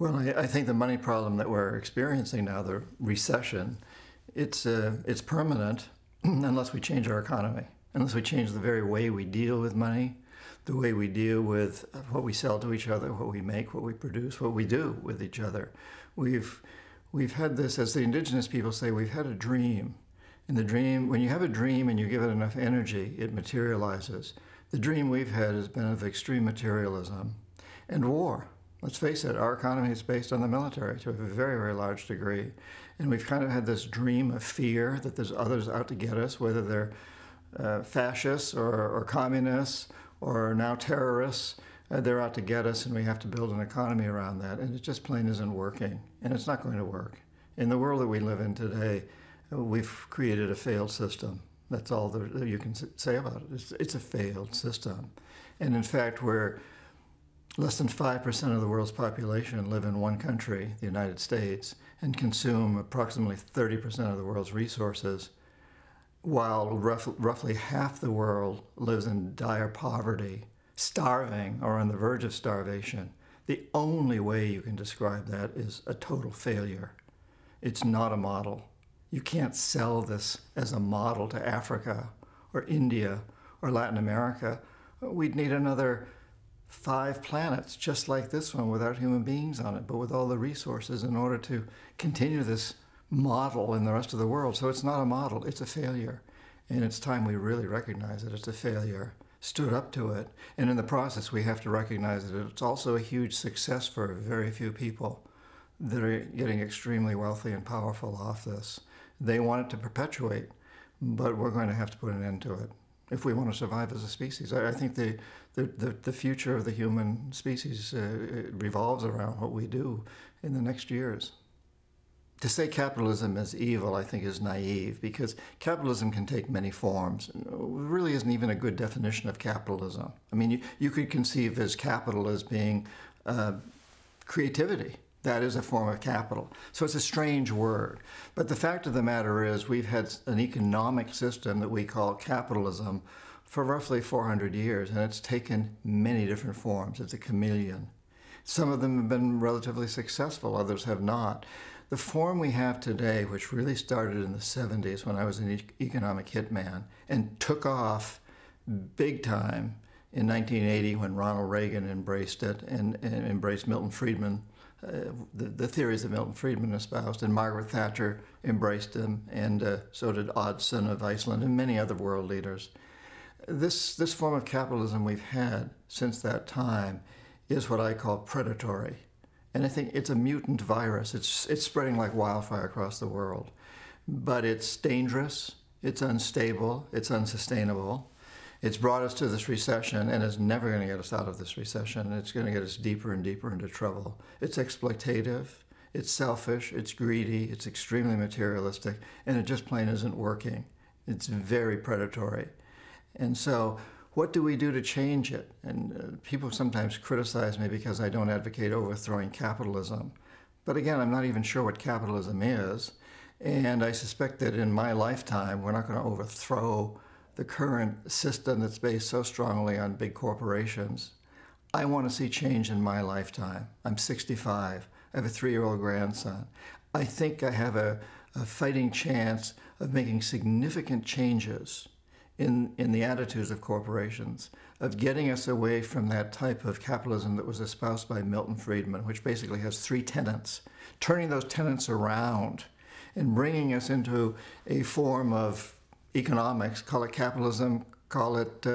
Well, I think the money problem that we're experiencing now, the recession, it's permanent unless we change our economy, unless we change the very way we deal with money, the way we deal with what we sell to each other, what we make, what we produce, what we do with each other. We've had this, as the indigenous people say, we've had a dream. And the dream, when you have a dream and you give it enough energy, it materializes. The dream we've had has been of extreme materialism and war. Let's face it, our economy is based on the military to a very, very large degree. And we've kind of had this dream of fear that there's others out to get us, whether they're fascists or communists or now terrorists. They're out to get us, and we have to build an economy around that. And it just plain isn't working, and it's not going to work. In the world that we live in today, we've created a failed system. That's all that you can say about it. It's a failed system. And in fact, we're less than 5% of the world's population live in one country, the United States, and consume approximately 30% of the world's resources, while roughly half the world lives in dire poverty, starving or on the verge of starvation. The only way you can describe that is a total failure. It's not a model. You can't sell this as a model to Africa or India or Latin America. We'd need another 5 planets just like this one without human beings on it, but with all the resources in order to continue this model in the rest of the world. So it's not a model, it's a failure. And it's time we really recognize that it's a failure, stood up to it. And in the process, we have to recognize that it's also a huge success for very few people that are getting extremely wealthy and powerful off this. They want it to perpetuate, but we're going to have to put an end to it if we want to survive as a species. I think the future of the human species revolves around what we do in the next years. To say capitalism is evil, I think, is naive, because capitalism can take many forms. It really isn't even a good definition of capitalism. I mean, you could conceive as capital as being creativity. That is a form of capital. So it's a strange word. But the fact of the matter is we've had an economic system that we call capitalism for roughly 400 years, and it's taken many different forms. It's a chameleon. Some of them have been relatively successful, others have not. The form we have today, which really started in the 70s when I was an economic hitman and took off big time in 1980 when Ronald Reagan embraced it and embraced Milton Friedman, the theories that Milton Friedman espoused, and Margaret Thatcher embraced them, and so did Odson of Iceland and many other world leaders. This form of capitalism we've had since that time is what I call predatory. And I think it's a mutant virus. It's spreading like wildfire across the world. But it's dangerous, it's unstable, it's unsustainable. It's brought us to this recession, and it's never going to get us out of this recession. It's going to get us deeper and deeper into trouble. It's exploitative, it's selfish, it's greedy, it's extremely materialistic, and it just plain isn't working. It's very predatory. And so what do we do to change it? And people sometimes criticize me because I don't advocate overthrowing capitalism. But again, I'm not even sure what capitalism is. And I suspect that in my lifetime, we're not going to overthrow the current system that's based so strongly on big corporations. I want to see change in my lifetime. I'm 65. I have a 3-year-old grandson. I think I have a fighting chance of making significant changes in the attitudes of corporations, of getting us away from that type of capitalism that was espoused by Milton Friedman, which basically has 3 tenets, turning those tenets around and bringing us into a form of economics, call it capitalism, call it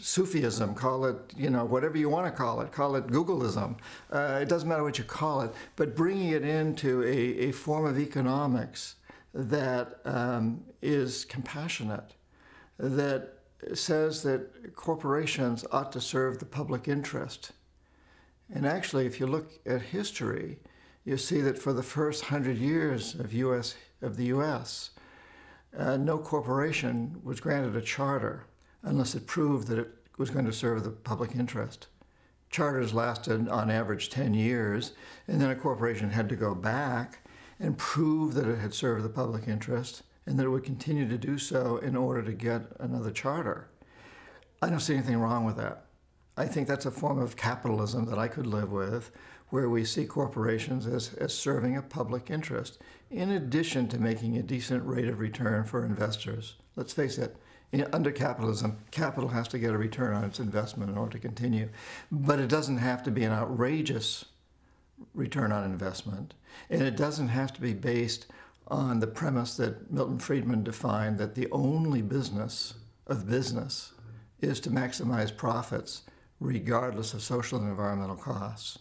Sufism, call it, whatever you want to call it Googleism. It doesn't matter what you call it, but bringing it into a form of economics that is compassionate, that says that corporations ought to serve the public interest. And actually, if you look at history, you see that for the first 100 years of the U.S., no corporation was granted a charter unless it proved that it was going to serve the public interest. Charters lasted on average 10 years, and then a corporation had to go back and prove that it had served the public interest and that it would continue to do so in order to get another charter. I don't see anything wrong with that. I think that's a form of capitalism that I could live with, where we see corporations as serving a public interest, in addition to making a decent rate of return for investors. Let's face it, under capitalism, capital has to get a return on its investment in order to continue. But it doesn't have to be an outrageous return on investment. And it doesn't have to be based on the premise that Milton Friedman defined, that the only business of business is to maximize profits regardless of social and environmental costs.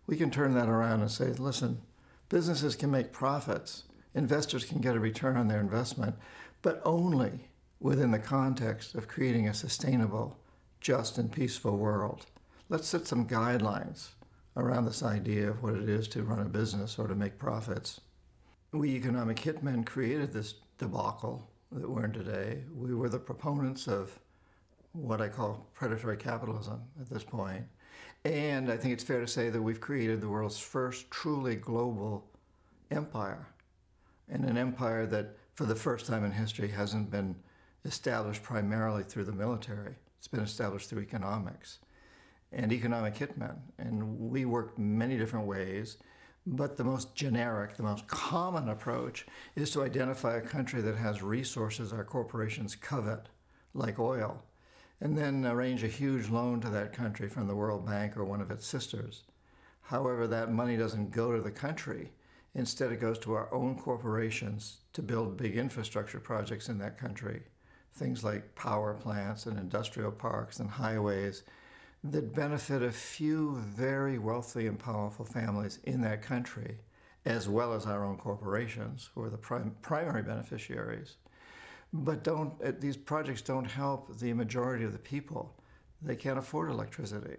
We can turn that around and say, listen, businesses can make profits, investors can get a return on their investment, but only within the context of creating a sustainable, just, and peaceful world. Let's set some guidelines around this idea of what it is to run a business or to make profits. We economic hitmen created this debacle that we're in today. We were the proponents of what I call predatory capitalism at this point. And I think it's fair to say that we've created the world's first truly global empire, and an empire that for the first time in history hasn't been established primarily through the military. It's been established through economics and economic hitmen. And we work many different ways, but the most generic, the most common approach is to identify a country that has resources our corporations covet, like oil, and then arrange a huge loan to that country from the World Bank or one of its sisters. However, that money doesn't go to the country. Instead, it goes to our own corporations to build big infrastructure projects in that country. Things like power plants and industrial parks and highways that benefit a few very wealthy and powerful families in that country, as well as our own corporations, who are the primary beneficiaries. But these projects don't help the majority of the people. They can't afford electricity.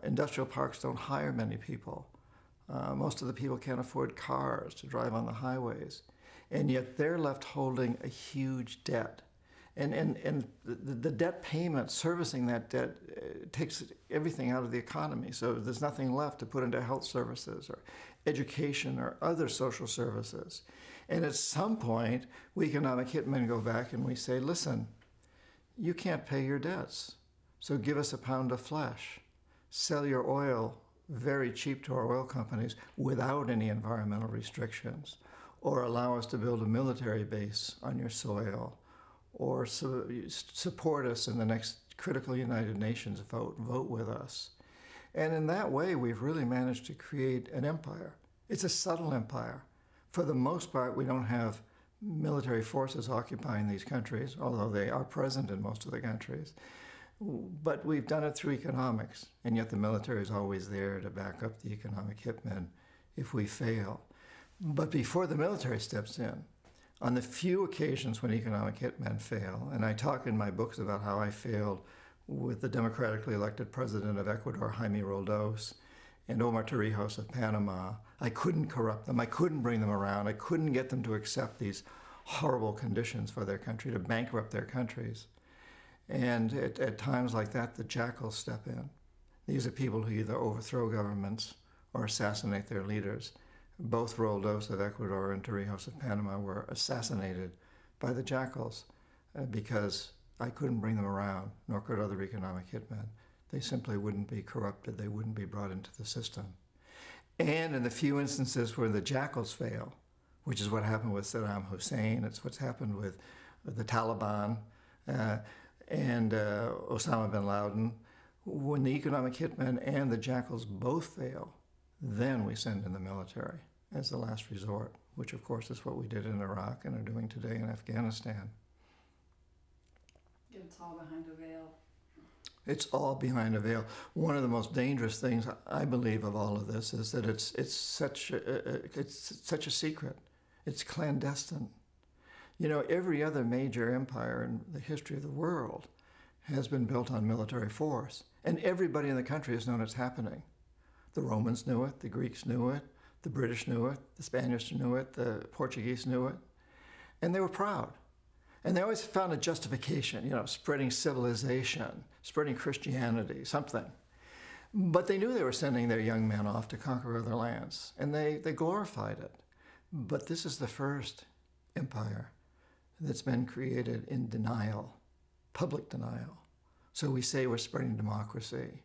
Industrial parks don't hire many people. Most of the people can't afford cars to drive on the highways. And yet they're left holding a huge debt. And the debt payment, servicing that debt, takes everything out of the economy. So there's nothing left to put into health services or education or other social services. And at some point, we economic hitmen go back and we say, listen, you can't pay your debts, so give us a pound of flesh. Sell your oil very cheap to our oil companies without any environmental restrictions, or allow us to build a military base on your soil, or support us in the next critical United Nations vote with us. And in that way, we've really managed to create an empire. It's a subtle empire. For the most part, we don't have military forces occupying these countries, although they are present in most of the countries. But we've done it through economics, and yet the military is always there to back up the economic hitmen if we fail. But before the military steps in, on the few occasions when economic hitmen fail, and I talk in my books about how I failed with the democratically elected president of Ecuador, Jaime Roldos, and Omar Torrijos of Panama, I couldn't corrupt them. I couldn't bring them around. I couldn't get them to accept these horrible conditions for their country, to bankrupt their countries. And at times like that, the jackals step in. These are people who either overthrow governments or assassinate their leaders. Both Roldos of Ecuador and Torrijos of Panama were assassinated by the jackals because I couldn't bring them around, nor could other economic hitmen. They simply wouldn't be corrupted. They wouldn't be brought into the system. And in the few instances where the jackals fail, which is what happened with Saddam Hussein, it's what's happened with the Taliban and Osama bin Laden, when the economic hitmen and the jackals both fail, then we send in the military as the last resort, which of course is what we did in Iraq and are doing today in Afghanistan. It's all behind a veil. It's all behind a veil. One of the most dangerous things I believe of all of this is that it's such a secret. It's clandestine. You know, every other major empire in the history of the world has been built on military force, and everybody in the country has known it's happening. The Romans knew it, the Greeks knew it, the British knew it, the Spaniards knew it, the Portuguese knew it, and they were proud. And they always found a justification, you know, spreading civilization, spreading Christianity, something. But they knew they were sending their young men off to conquer other lands, and they glorified it. But this is the first empire that's been created in denial, public denial. So we say we're spreading democracy.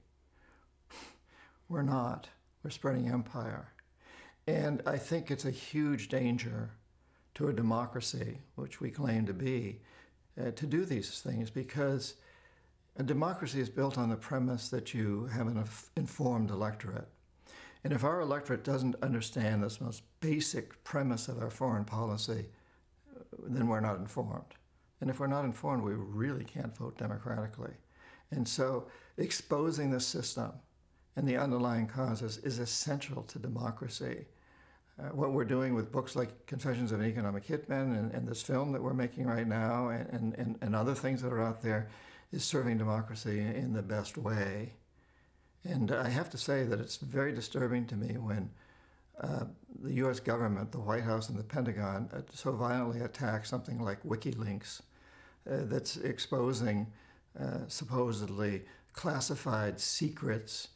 We're not. We're spreading empire. And I think it's a huge danger to a democracy, which we claim to be, to do these things, because a democracy is built on the premise that you have an informed electorate. And if our electorate doesn't understand this most basic premise of our foreign policy, then we're not informed. And if we're not informed, we really can't vote democratically. And so exposing the system and the underlying causes is essential to democracy. What we're doing with books like Confessions of an Economic Hitman and this film that we're making right now and other things that are out there is serving democracy in the best way. And I have to say that it's very disturbing to me when the U.S. government, the White House and the Pentagon so violently attack something like WikiLeaks that's exposing supposedly classified secrets,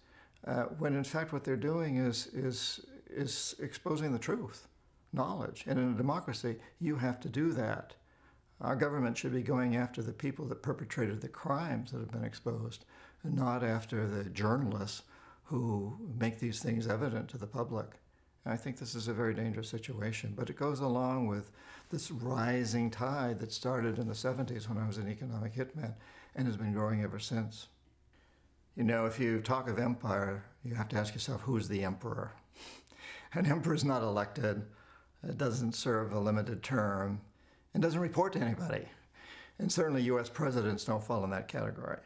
when in fact what they're doing is exposing the truth, knowledge. And in a democracy, you have to do that. Our government should be going after the people that perpetrated the crimes that have been exposed, and not after the journalists who make these things evident to the public. And I think this is a very dangerous situation, but it goes along with this rising tide that started in the 70s when I was an economic hitman and has been growing ever since. You know, if you talk of empire, you have to ask yourself, who's the emperor? An emperor is not elected, it doesn't serve a limited term, and doesn't report to anybody. And certainly US presidents don't fall in that category.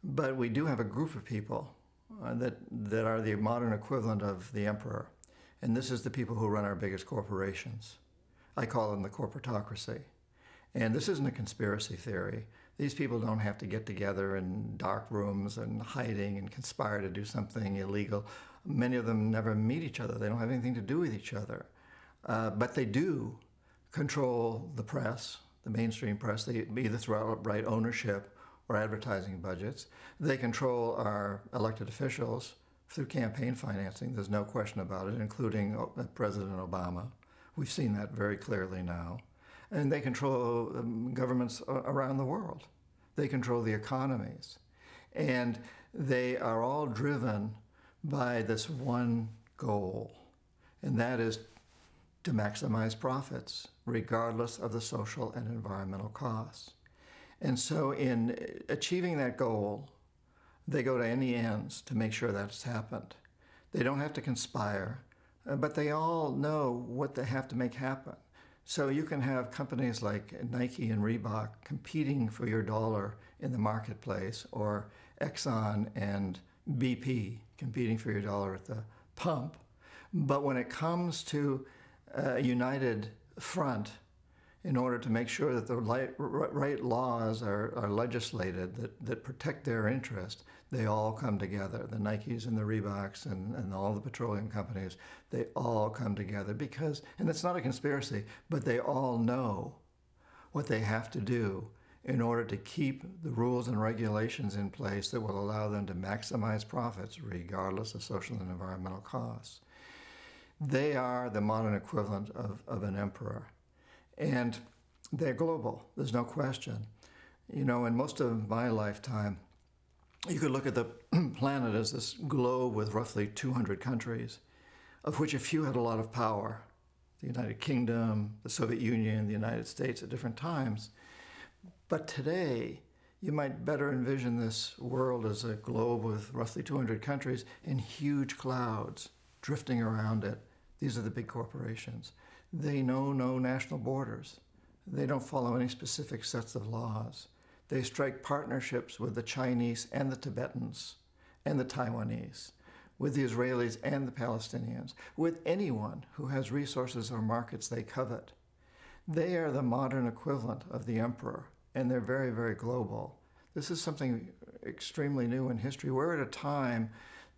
But we do have a group of people that are the modern equivalent of the emperor. And this is the people who run our biggest corporations. I call them the corporatocracy. And this isn't a conspiracy theory. These people don't have to get together in dark rooms and hiding and conspire to do something illegal. Many of them never meet each other. They don't have anything to do with each other. But they do control the press, the mainstream press, either through outright ownership or advertising budgets. They control our elected officials through campaign financing. There's no question about it, including President Obama. We've seen that very clearly now. And they control governments around the world. They control the economies. And they are all driven by this one goal, and that is to maximize profits, regardless of the social and environmental costs. And so in achieving that goal, they go to any ends to make sure that's happened. They don't have to conspire, but they all know what they have to make happen. So you can have companies like Nike and Reebok competing for your dollar in the marketplace, or Exxon and BP competing for your dollar at the pump. But when it comes to a united front, in order to make sure that the right laws are legislated that protect their interest, they all come together. The Nikes and the Reeboks and all the petroleum companies, they all come together because, and it's not a conspiracy, but they all know what they have to do in order to keep the rules and regulations in place that will allow them to maximize profits regardless of social and environmental costs. They are the modern equivalent of an emperor. And they're global, there's no question. You know, in most of my lifetime, you could look at the planet as this globe with roughly 200 countries, of which a few had a lot of power. The United Kingdom, the Soviet Union, the United States at different times. But today, you might better envision this world as a globe with roughly 200 countries and huge clouds drifting around it. These are the big corporations. They know no national borders. They don't follow any specific sets of laws. They strike partnerships with the Chinese and the Tibetans and the Taiwanese, with the Israelis and the Palestinians, with anyone who has resources or markets they covet. They are the modern equivalent of the emperor, and they're very, very global. This is something extremely new in history. We're at a time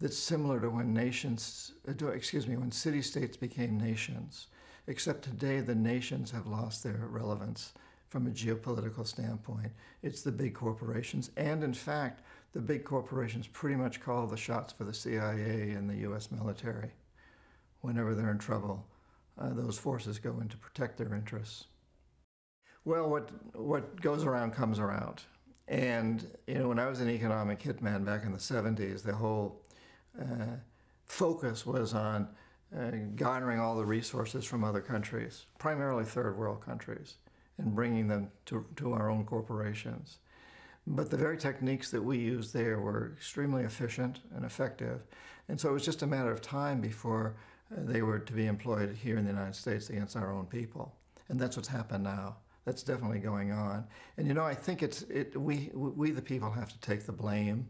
that's similar to when when city-states became nations. Except today, the nations have lost their relevance from a geopolitical standpoint. It's the big corporations. And in fact, the big corporations pretty much call the shots for the CIA and the US military. Whenever they're in trouble, those forces go in to protect their interests. Well, what goes around comes around. And you know, when I was an economic hitman back in the 70s, the whole focus was on garnering all the resources from other countries, primarily third world countries, and bringing them to our own corporations. But the very techniques that we used there were extremely efficient and effective. And so it was just a matter of time before they were to be employed here in the United States against our own people. And that's what's happened now. That's definitely going on. And you know, I think we the people have to take the blame.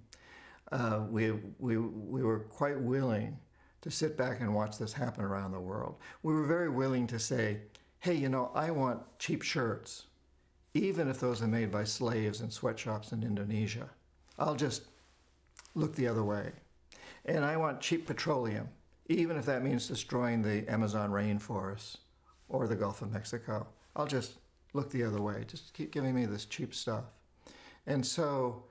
We were quite willing to sit back and watch this happen around the world. We were very willing to say, hey, you know, I want cheap shirts, even if those are made by slaves in sweatshops in Indonesia. I'll just look the other way. And I want cheap petroleum, even if that means destroying the Amazon rainforests or the Gulf of Mexico. I'll just look the other way. Just keep giving me this cheap stuff. And so,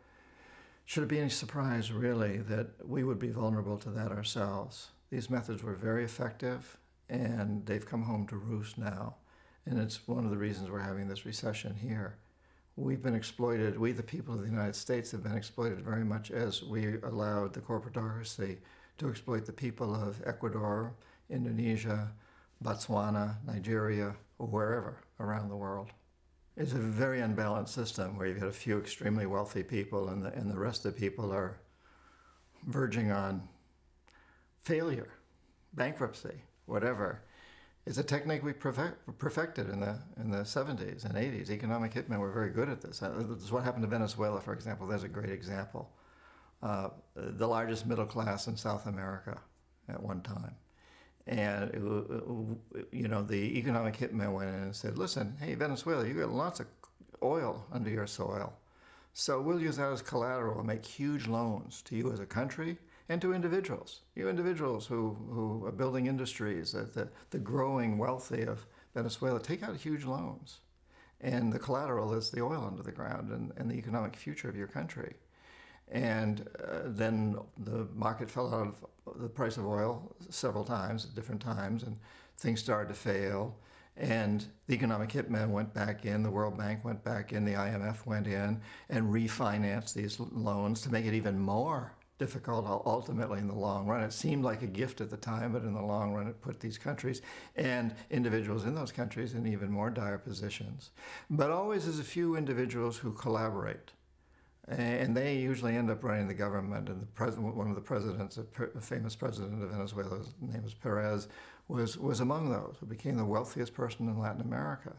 should it be any surprise, really, that we would be vulnerable to that ourselves? These methods were very effective, and they've come home to roost now. And it's one of the reasons we're having this recession here. We've been exploited, we the people of the United States have been exploited very much as we allowed the corporatocracy to exploit the people of Ecuador, Indonesia, Botswana, Nigeria, or wherever around the world. It's a very unbalanced system where you've got a few extremely wealthy people and the rest of the people are verging on failure, bankruptcy, whatever. It's a technique we perfected in the 70s and 80s. Economic hitmen were very good at this. This is what happened to Venezuela, for example. There's a great example. The largest middle class in South America at one time. And, you know, the economic hitman went in and said, listen, hey, Venezuela, you got lots of oil under your soil. So we'll use that as collateral and make huge loans to you as a country and to individuals. You individuals who are building industries, the growing wealthy of Venezuela, take out huge loans. And the collateral is the oil under the ground and the economic future of your country. And then the market fell out of the price of oil several times at different times, and things started to fail. And the economic hitmen went back in, the World Bank went back in, the IMF went in and refinanced these loans to make it even more difficult ultimately in the long run. It seemed like a gift at the time, but in the long run it put these countries and individuals in those countries in even more dire positions. But always there's a few individuals who collaborate. And they usually end up running the government. And one of the presidents, a famous president of Venezuela, his name was Perez, was among those who became the wealthiest person in Latin America.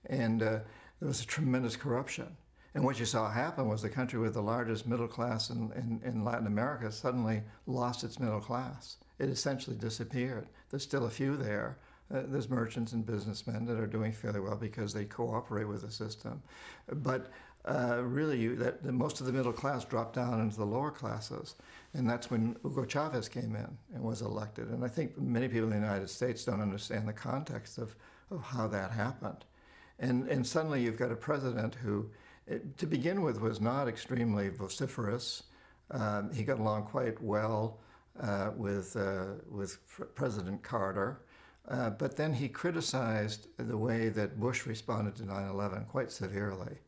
And there was a tremendous corruption. And what you saw happen was the country with the largest middle class in Latin America suddenly lost its middle class. It essentially disappeared. There's still a few there. There's merchants and businessmen that are doing fairly well because they cooperate with the system. But really, most of the middle class dropped down into the lower classes. And that's when Hugo Chavez came in and was elected. And I think many people in the United States don't understand the context of how that happened. And suddenly you've got a president who, to begin with, was not extremely vociferous. He got along quite well with President Carter. But then he criticized the way that Bush responded to 9/11 quite severely.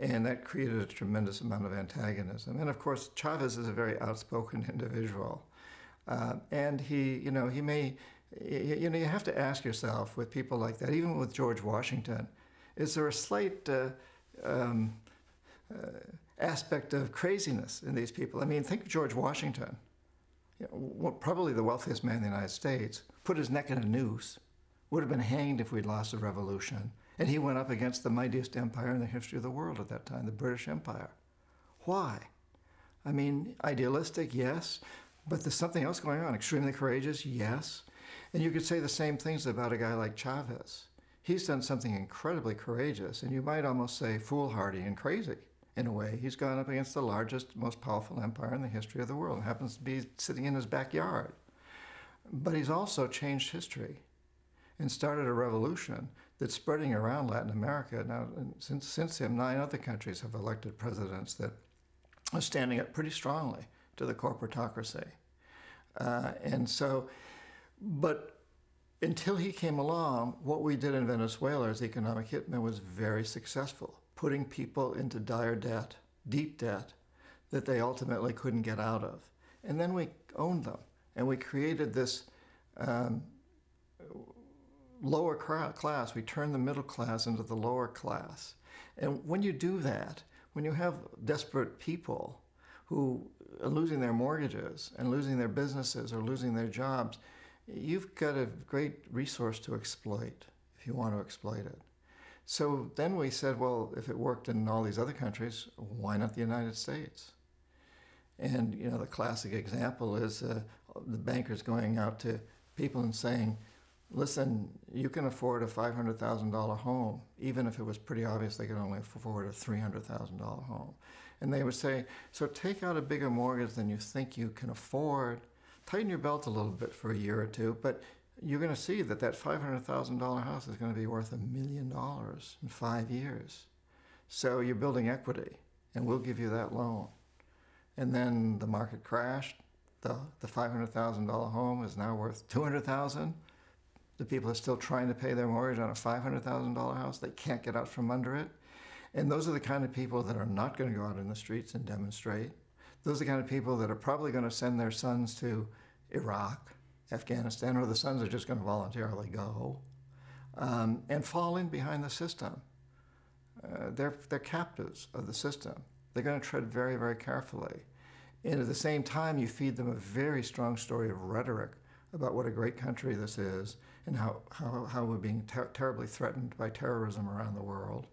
And that created a tremendous amount of antagonism. And of course, Chavez is a very outspoken individual. And you have to ask yourself with people like that, even with George Washington, is there a slight aspect of craziness in these people? I mean, think of George Washington, probably the wealthiest man in the United States, put his neck in a noose, would have been hanged if we'd lost the revolution. And he went up against the mightiest empire in the history of the world at that time, the British Empire. Why? I mean, idealistic, yes, but there's something else going on. Extremely courageous, yes. And you could say the same things about a guy like Chavez. He's done something incredibly courageous, and you might almost say foolhardy and crazy in a way. He's gone up against the largest, most powerful empire in the history of the world. It happens to be sitting in his backyard. But he's also changed history and started a revolution that's spreading around Latin America. Now, since him, 9 other countries have elected presidents that are standing up pretty strongly to the corporatocracy. But until he came along, what we did in Venezuela as economic hitman was very successful, putting people into dire debt, deep debt, that they ultimately couldn't get out of. And then we owned them. And we created this lower class. We turned the middle class into the lower class. And when you do that, when you have desperate people who are losing their mortgages and losing their businesses or losing their jobs, you've got a great resource to exploit if you want to exploit it. So then we said, well, if it worked in all these other countries, why not the United States? And, you know, the classic example is the bankers going out to people and saying, listen, you can afford a $500,000 home, even if it was pretty obvious they could only afford a $300,000 home. And they would say, so take out a bigger mortgage than you think you can afford, tighten your belt a little bit for a year or two, but you're going to see that that $500,000 house is going to be worth $1 million in 5 years. So you're building equity, and we'll give you that loan. And then the market crashed. The $500,000 home is now worth $200,000. The people are still trying to pay their mortgage on a $500,000 house. They can't get out from under it. And those are the kind of people that are not going to go out in the streets and demonstrate. Those are the kind of people that are probably going to send their sons to Iraq, Afghanistan, or the sons are just going to voluntarily go and fall in behind the system. They're captives of the system. They're going to tread very, very carefully. And at the same time, you feed them a very strong story of rhetoric about what a great country this is and how we're being terribly threatened by terrorism around the world.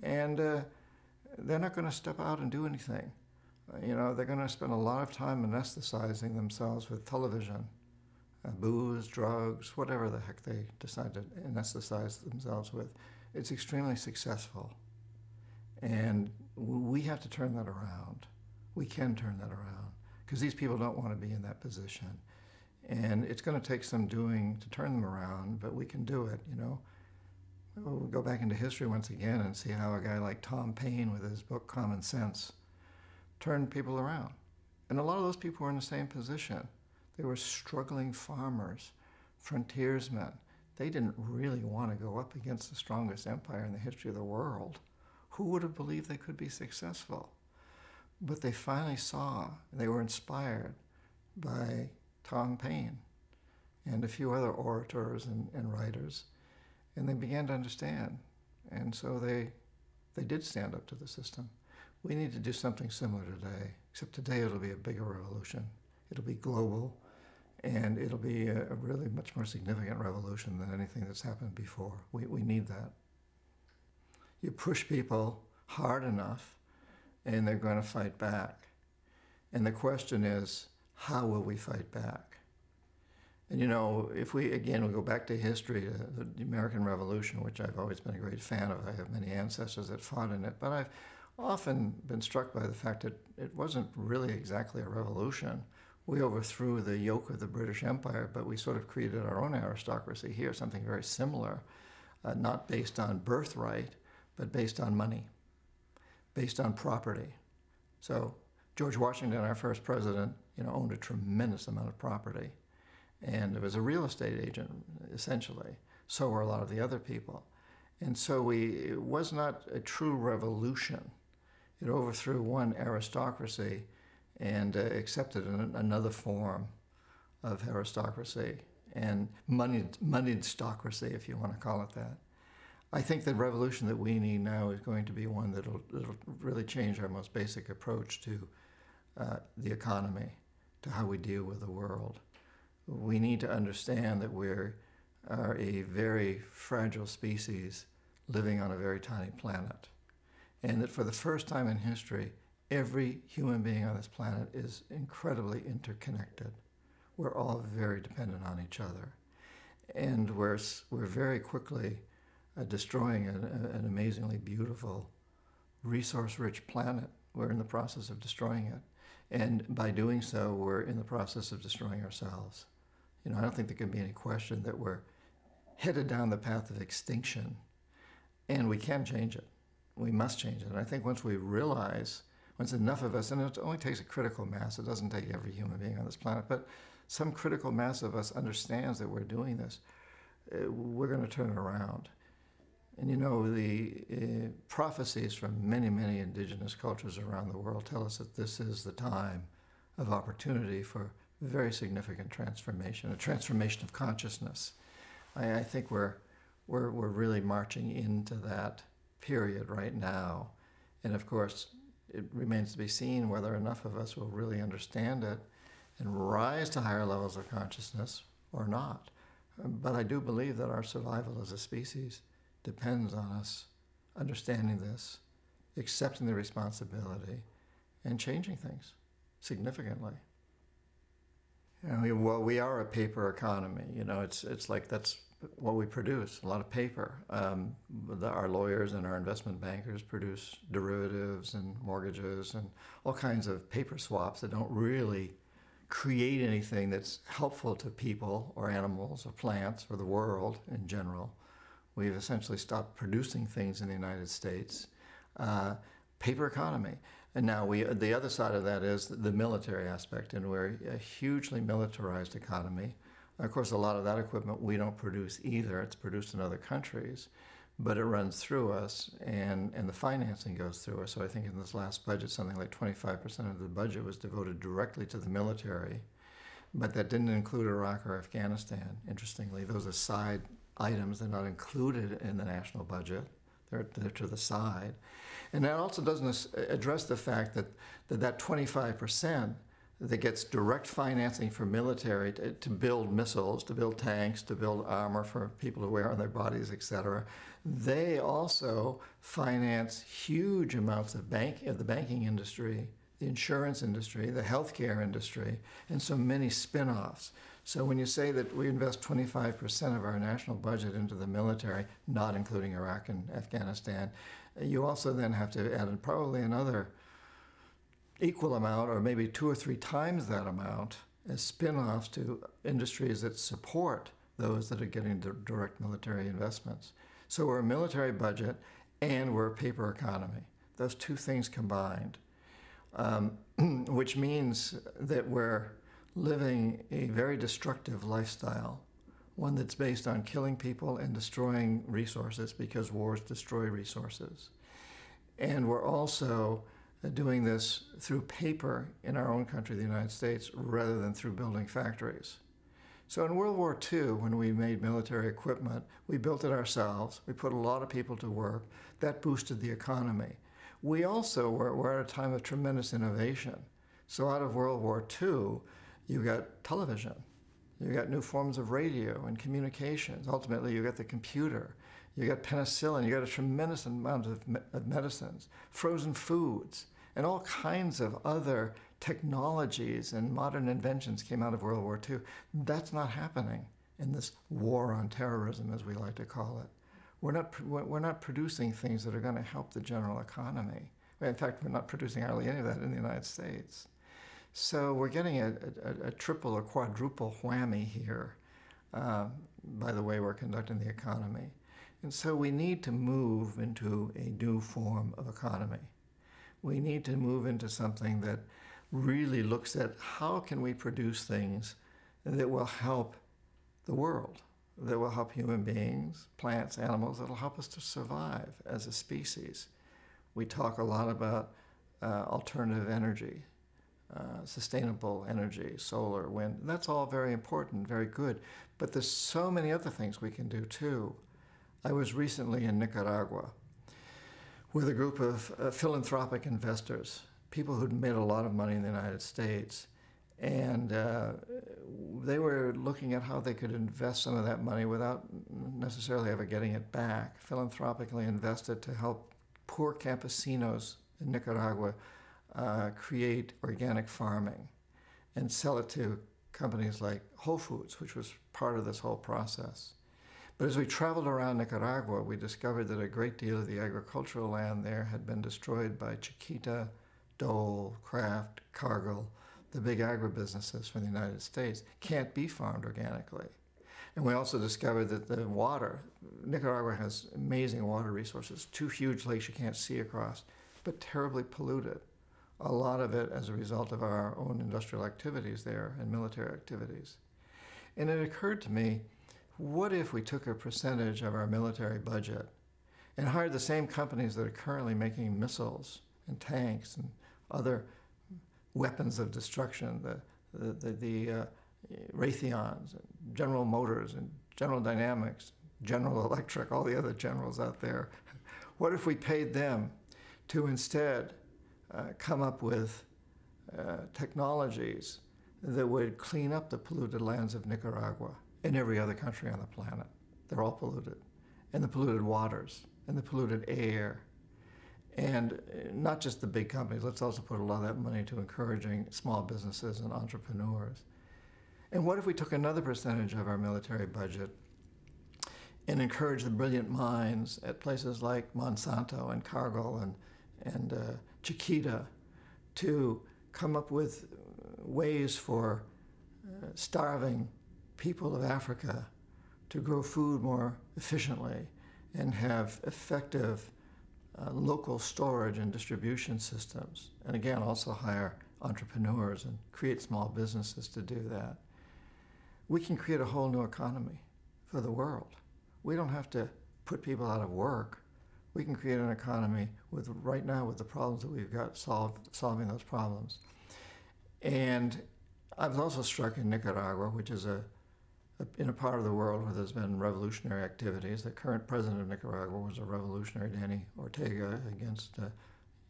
And they're not going to step out and do anything. You know, they're going to spend a lot of time anesthetizing themselves with television, booze, drugs, whatever the heck they decide to anesthetize themselves with. It's extremely successful. And we have to turn that around. We can turn that around because these people don't want to be in that position. And it's going to take some doing to turn them around, but we can do it, you know. We'll go back into history once again and see how a guy like Tom Paine with his book Common Sense turned people around. And a lot of those people were in the same position. They were struggling farmers, frontiersmen. They didn't really want to go up against the strongest empire in the history of the world. Who would have believed they could be successful? But they finally saw, they were inspired by Tom Paine and a few other orators and writers, and they began to understand. And so they did stand up to the system. We need to do something similar today, except today it'll be a bigger revolution. It'll be global, and it'll be a really much more significant revolution than anything that's happened before. We need that. You push people hard enough, and they're going to fight back. And the question is, how will we fight back? And you know, if we go back to history, the American Revolution, which I've always been a great fan of, I have many ancestors that fought in it, but I've often been struck by the fact that it wasn't really exactly a revolution. We overthrew the yoke of the British Empire, but we sort of created our own aristocracy here, something very similar, not based on birthright, but based on money, based on property. So George Washington, our first president, you know, owned a tremendous amount of property. And it was a real estate agent, essentially. So were a lot of the other people. And so it was not a true revolution. It overthrew one aristocracy and accepted another form of aristocracy and moneyed stocracy, if you want to call it that. I think the revolution that we need now is going to be one that'll really change our most basic approach to the economy, to how we deal with the world. We need to understand that we are a very fragile species living on a very tiny planet. And that for the first time in history, every human being on this planet is incredibly interconnected. We're all very dependent on each other. And we're very quickly destroying an amazingly beautiful, resource-rich planet. We're in the process of destroying it. And by doing so, we're in the process of destroying ourselves. You know, I don't think there can be any question that we're headed down the path of extinction, and we can change it. We must change it. And I think once we realize, once enough of us, and it only takes a critical mass, it doesn't take every human being on this planet, but some critical mass of us understands that we're doing this, we're going to turn it around. And you know, the prophecies from many, many indigenous cultures around the world tell us that this is the time of opportunity for very significant transformation, a transformation of consciousness. I think we're really marching into that period right now. And of course, it remains to be seen whether enough of us will really understand it and rise to higher levels of consciousness or not. But I do believe that our survival as a species depends on us understanding this, accepting the responsibility, and changing things significantly. Well, we are a paper economy. It's like that's what we produce, a lot of paper. Our lawyers and our investment bankers produce derivatives and mortgages and all kinds of paper swaps that don't really create anything that's helpful to people or animals or plants or the world in general. We've essentially stopped producing things in the United States. Paper economy. And now the other side of that is the military aspect, and we're a hugely militarized economy. Of course, a lot of that equipment we don't produce either. It's produced in other countries, but it runs through us, and the financing goes through us. So I think in this last budget, something like 25% of the budget was devoted directly to the military, but that didn't include Iraq or Afghanistan. Interestingly, those are side items. They're not included in the national budget. They're to the side. And that also doesn't address the fact that 25% that gets direct financing for military to build missiles, to build tanks, to build armor for people to wear on their bodies, etc. They also finance huge amounts of the banking industry, the insurance industry, the healthcare industry, and so many spin-offs. So when you say that we invest 25% of our national budget into the military, not including Iraq and Afghanistan, you also then have to add in probably another equal amount, or maybe 2 or 3 times that amount, as spin-offs to industries that support those that are getting direct military investments. So we're a military budget and we're a paper economy. Those two things combined, which means that we're living a very destructive lifestyle, one that's based on killing people and destroying resources, because wars destroy resources. And we're also doing this through paper in our own country, the United States, rather than through building factories. So in World War II, when we made military equipment, we built it ourselves. We put a lot of people to work. That boosted the economy. We also were at a time of tremendous innovation. So out of World War II, you got television. You got new forms of radio and communications. Ultimately, you got the computer. You got penicillin. You got a tremendous amount of medicines, frozen foods, and all kinds of other technologies and modern inventions came out of World War II. That's not happening in this war on terrorism, as we like to call it. We're not producing things that are going to help the general economy. In fact, we're not producing hardly any of that in the United States. So we're getting a triple or quadruple whammy here by the way we're conducting the economy. And so we need to move into a new form of economy. We need to move into something that really looks at how can we produce things that will help the world, that will help human beings, plants, animals, that will help us to survive as a species. We talk a lot about alternative energy, sustainable energy, solar, wind. That's all very important, very good. But there's so many other things we can do too. I was recently in Nicaragua with a group of philanthropic investors, people who'd made a lot of money in the United States. And they were looking at how they could invest some of that money without necessarily ever getting it back, philanthropically invested to help poor campesinos in Nicaragua create organic farming and sell it to companies like Whole Foods, which was part of this whole process. But as we traveled around Nicaragua, we discovered that a great deal of the agricultural land there had been destroyed by Chiquita, Dole, Kraft, Cargill, the big agribusinesses from the United States, can't be farmed organically. And we also discovered that the water, Nicaragua has amazing water resources, 2 huge lakes you can't see across, but terribly polluted. A lot of it as a result of our own industrial activities there and military activities. And it occurred to me, what if we took a percentage of our military budget and hired the same companies that are currently making missiles and tanks and other weapons of destruction, the Raytheons, and General Motors, and General Dynamics, General Electric, all the other generals out there. What if we paid them to instead come up with technologies that would clean up the polluted lands of Nicaragua and every other country on the planet? They're all polluted. And the polluted waters, and the polluted air. And not just the big companies, let's also put a lot of that money into encouraging small businesses and entrepreneurs. And what if we took another percentage of our military budget and encouraged the brilliant minds at places like Monsanto and Cargill and Chiquita to come up with ways for starving people of Africa to grow food more efficiently and have effective local storage and distribution systems, and again also hire entrepreneurs and create small businesses to do that. We can create a whole new economy for the world. We don't have to put people out of work. We can create an economy with, right now, with the problems that we've got, solving those problems. And I was also struck in Nicaragua, which is in a part of the world where there's been revolutionary activities. The current president of Nicaragua was a revolutionary, Danny Ortega, against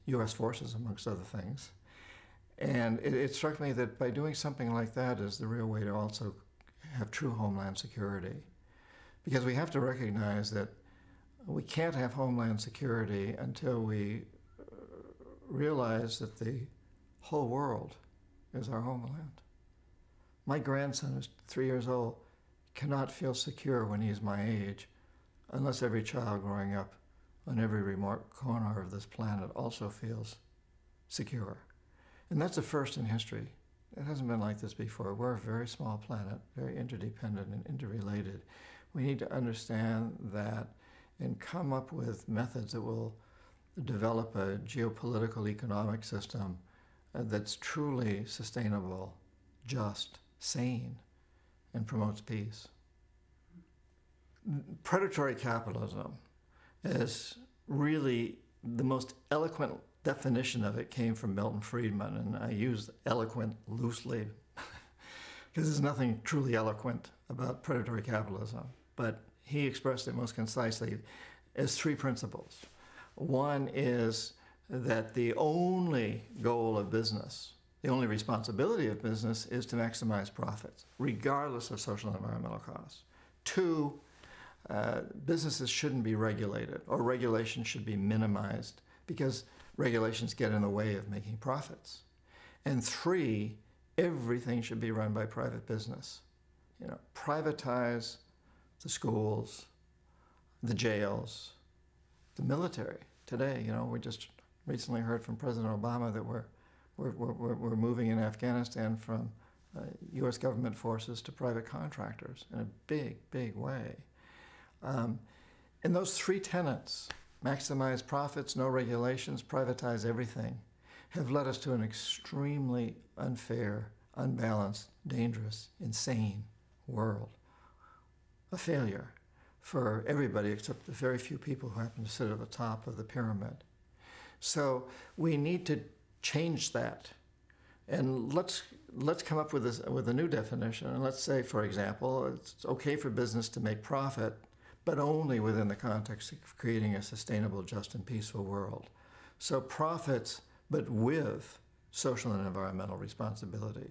U.S. forces, amongst other things. And it struck me that by doing something like that is the real way to also have true homeland security. Because we have to recognize that we can't have homeland security until we realize that the whole world is our homeland. My grandson, who's 3 years old, cannot feel secure when he's my age unless every child growing up on every remote corner of this planet also feels secure. And that's a first in history. It hasn't been like this before. We're a very small planet, very interdependent and interrelated. We need to understand that and come up with methods that will develop a geopolitical economic system that's truly sustainable, just, sane, and promotes peace. Predatory capitalism is really the most eloquent definition of it came from Milton Friedman, and I use eloquent loosely because there's nothing truly eloquent about predatory capitalism, but he expressed it most concisely as three principles. One is that the only goal of business, the only responsibility of business is to maximize profits, regardless of social and environmental costs. Two, businesses shouldn't be regulated, or regulation should be minimized because regulations get in the way of making profits. And three, everything should be run by private business. You know, privatize the schools, the jails, the military. Today, you know, we just recently heard from President Obama that we're moving in Afghanistan from U.S. government forces to private contractors in a big, big way. And those three tenets, maximize profits, no regulations, privatize everything, have led us to an extremely unfair, unbalanced, dangerous, insane world. A failure for everybody except the very few people who happen to sit at the top of the pyramid. So we need to change that. And let's come up with a new definition. And let's say, for example, it's okay for business to make profit, but only within the context of creating a sustainable, just, and peaceful world. So profits, but with social and environmental responsibility,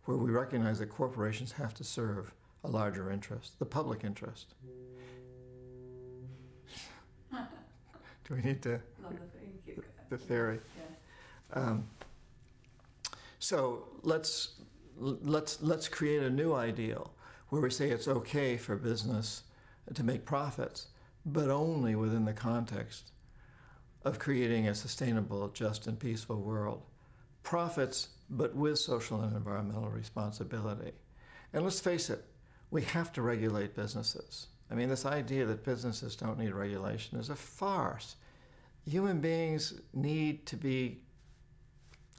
where we recognize that corporations have to serve a larger interest, the public interest. Do we need to? The theory. Yeah. So let's create a new ideal where we say it's okay for business to make profits, but only within the context of creating a sustainable, just, and peaceful world. Profits, but with social and environmental responsibility. And let's face it, we have to regulate businesses. I mean, this idea that businesses don't need regulation is a farce. Human beings need to be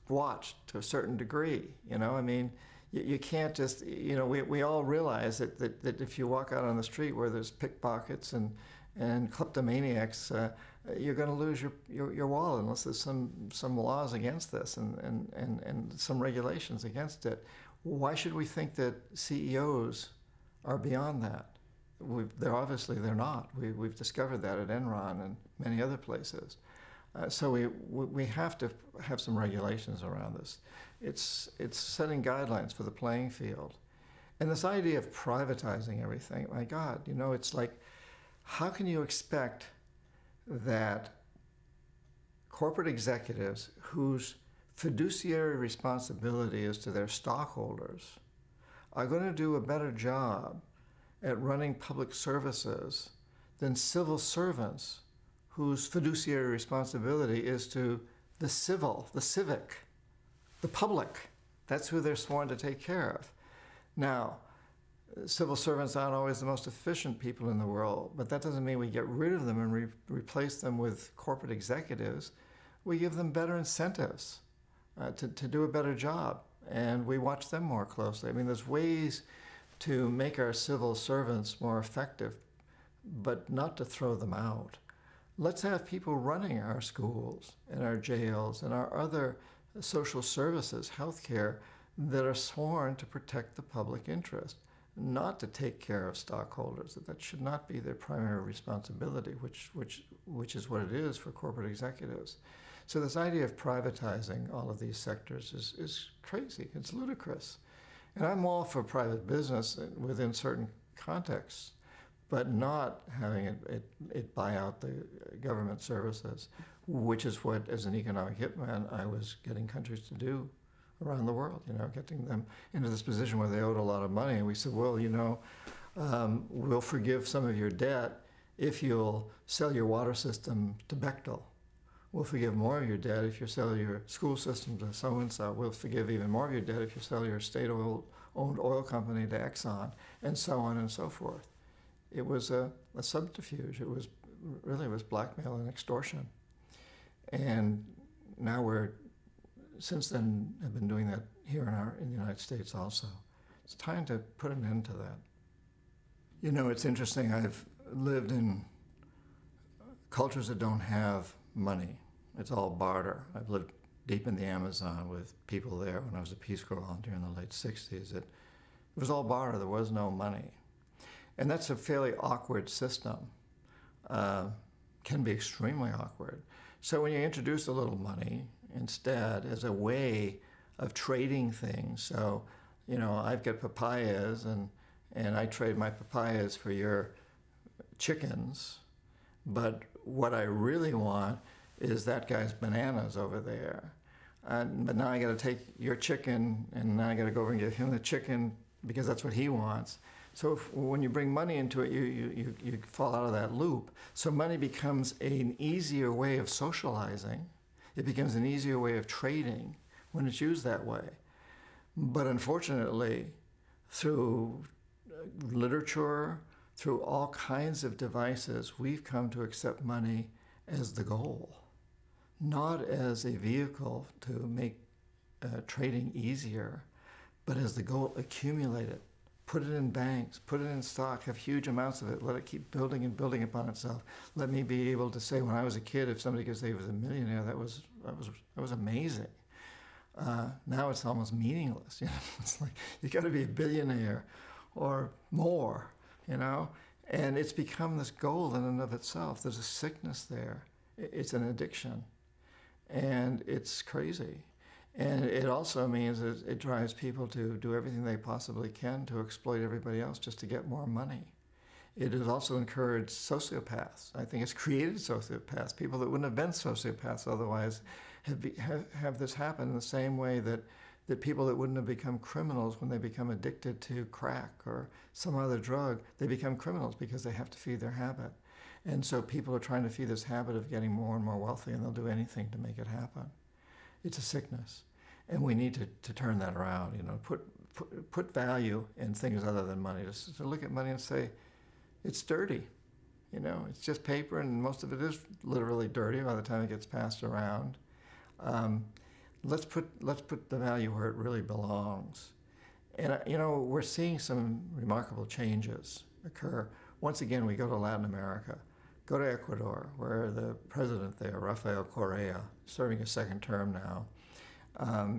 watched to a certain degree, you know? I mean, you can't just, you know, we all realize that if you walk out on the street where there's pickpockets and kleptomaniacs, you're going to lose your wallet unless there's some laws against this and some regulations against it. Why should we think that CEOs are beyond that? They're not. We've discovered that at Enron and many other places. So we have to have some regulations around this. It's setting guidelines for the playing field. And this idea of privatizing everything, my God, it's like, how can you expect that corporate executives whose fiduciary responsibility is to their stockholders are going to do a better job at running public services than civil servants whose fiduciary responsibility is to the civic, the public? That's who they're sworn to take care of. Now, civil servants aren't always the most efficient people in the world, but that doesn't mean we get rid of them and replace them with corporate executives. We give them better incentives to do a better job, and we watch them more closely. I mean, there's ways to make our civil servants more effective, but not to throw them out. Let's have people running our schools and our jails and our other social services, healthcare, that are sworn to protect the public interest, not to take care of stockholders. That should not be their primary responsibility, which is what it is for corporate executives. So this idea of privatizing all of these sectors is crazy. It's ludicrous. And I'm all for private business within certain contexts, but not having it buy out the government services, which is what, as an economic hitman, I was getting countries to do around the world, getting them into this position where they owed a lot of money. And we said, well, we'll forgive some of your debt if you'll sell your water system to Bechtel. We'll forgive more of your debt if you sell your school system to so-and-so. We'll forgive even more of your debt if you sell your state-owned oil company to Exxon, and so on and so forth. It was a subterfuge. It was blackmail and extortion. And now since then, have been doing that here in the United States also. It's time to put an end to that. It's interesting. I've lived in cultures that don't have money. It's all barter. I've lived deep in the Amazon with people there when I was a Peace Corps volunteer in the late 60s. It was all barter. There was no money. And that's a fairly awkward system. Can be extremely awkward. So when you introduce a little money instead as a way of trading things, so, I've got papayas and I trade my papayas for your chickens, but what I really want is that guy's bananas over there. But now I got to take your chicken, and now I got to go over and give him the chicken because that's what he wants. So when you bring money into it, you fall out of that loop. So money becomes an easier way of socializing. It becomes an easier way of trading when it's used that way. But unfortunately, through literature, through all kinds of devices, we've come to accept money as the goal, not as a vehicle to make trading easier, but as the goal. Accumulate it, put it in banks, put it in stock, have huge amounts of it, let it keep building and building upon itself. Let me be able to say, when I was a kid, if somebody could say he was a millionaire, that was amazing. Now it's almost meaningless. It's like you got to be a billionaire or more. And it's become this goal in and of itself. There's a sickness there. It's an addiction, and it's crazy. And it also means that it drives people to do everything they possibly can to exploit everybody else just to get more money. It has also encouraged sociopaths. I think it's created sociopaths, people that wouldn't have been sociopaths otherwise have this happen in the same way that people that wouldn't have become criminals when they become addicted to crack or some other drug, they become criminals because they have to feed their habit. And so people are trying to feed this habit of getting more and more wealthy, and they'll do anything to make it happen. It's a sickness, and we need to turn that around. Put value in things other than money. Just to look at money and say, it's dirty. It's just paper, and most of it is literally dirty by the time it gets passed around. Let's put the value where it really belongs. And we're seeing some remarkable changes occur. Once again, we go to Latin America, go to Ecuador, where the president there, Rafael Correa, serving his second term now,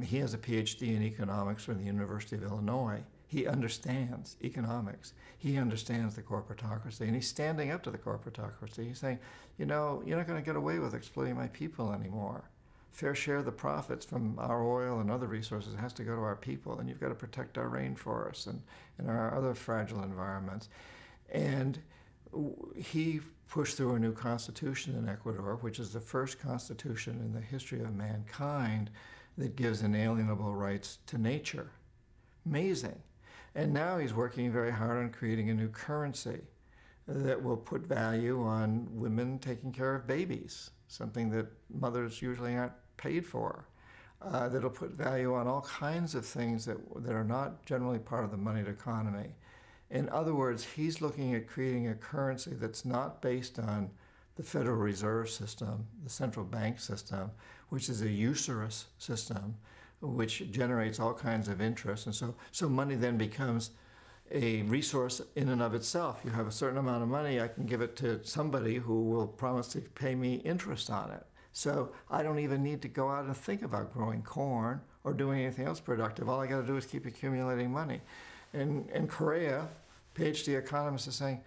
He has a PhD in economics from the University of Illinois. He understands economics. He understands the corporatocracy, and he's standing up to the corporatocracy. He's saying, you know, you're not going to get away with exploiting my people anymore. Fair share of the profits from our oil and other resources has to go to our people, and you've got to protect our rainforests and our other fragile environments. And he pushed through a new constitution in Ecuador, which is the first constitution in the history of mankind that gives inalienable rights to nature. Amazing. And now he's working very hard on creating a new currency that will put value on women taking care of babies, something that mothers usually aren't paid for. That'll put value on all kinds of things that are not generally part of the moneyed economy. In other words, he's looking at creating a currency that's not based on the Federal Reserve System, the central bank system, which is a usurious system, which generates all kinds of interest. And so money then becomes a resource in and of itself. You have a certain amount of money, I can give it to somebody who will promise to pay me interest on it. So I don't even need to go out and think about growing corn or doing anything else productive. All I got to do is keep accumulating money. In Korea, PhD economists are saying,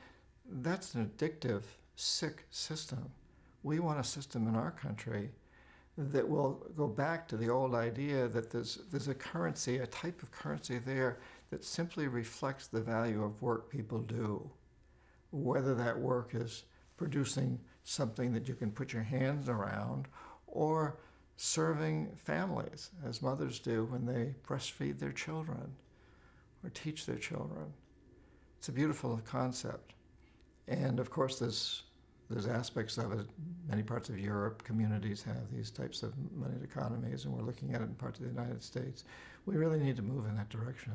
that's an addictive, sick system. We want a system in our country that will go back to the old idea that there's a currency, a type of currency there that simply reflects the value of work people do. Whether that work is producing something that you can put your hands around or serving families, as mothers do when they breastfeed their children or teach their children. It's a beautiful concept. And of course, there's aspects of it. Many parts of Europe, communities have these types of moneyed economies, and we're looking at it in parts of the United States. We really need to move in that direction.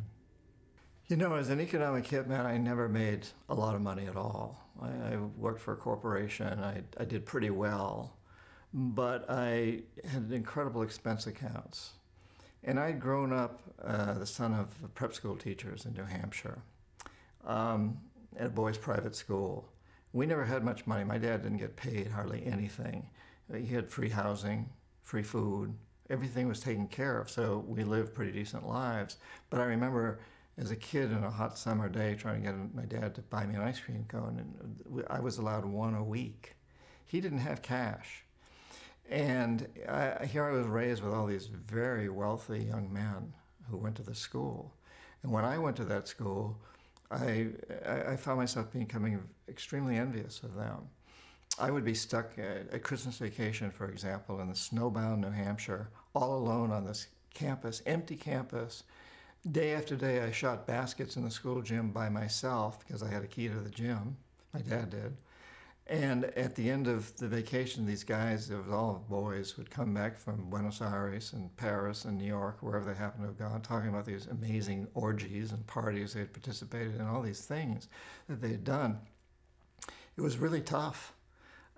You know, as an economic hitman, I never made a lot of money at all. I worked for a corporation. I did pretty well, but I had incredible expense accounts. And I'd grown up the son of prep school teachers in New Hampshire at a boys' private school. We never had much money. My dad didn't get paid hardly anything. He had free housing, free food. Everything was taken care of, so we lived pretty decent lives. But I remember as a kid on a hot summer day trying to get my dad to buy me an ice cream cone, and I was allowed one a week. He didn't have cash. And here I was raised with all these very wealthy young men who went to the school. And when I went to that school, I found myself becoming extremely envious of them. I would be stuck at Christmas vacation, for example, in the snowbound New Hampshire, all alone on this campus, empty campus. Day after day, I shot baskets in the school gym by myself because I had a key to the gym. My dad did. And at the end of the vacation, these guys, it was all boys, would come back from Buenos Aires and Paris and New York, wherever they happened to have gone, talking about these amazing orgies and parties they had participated in, all these things that they had done. It was really tough.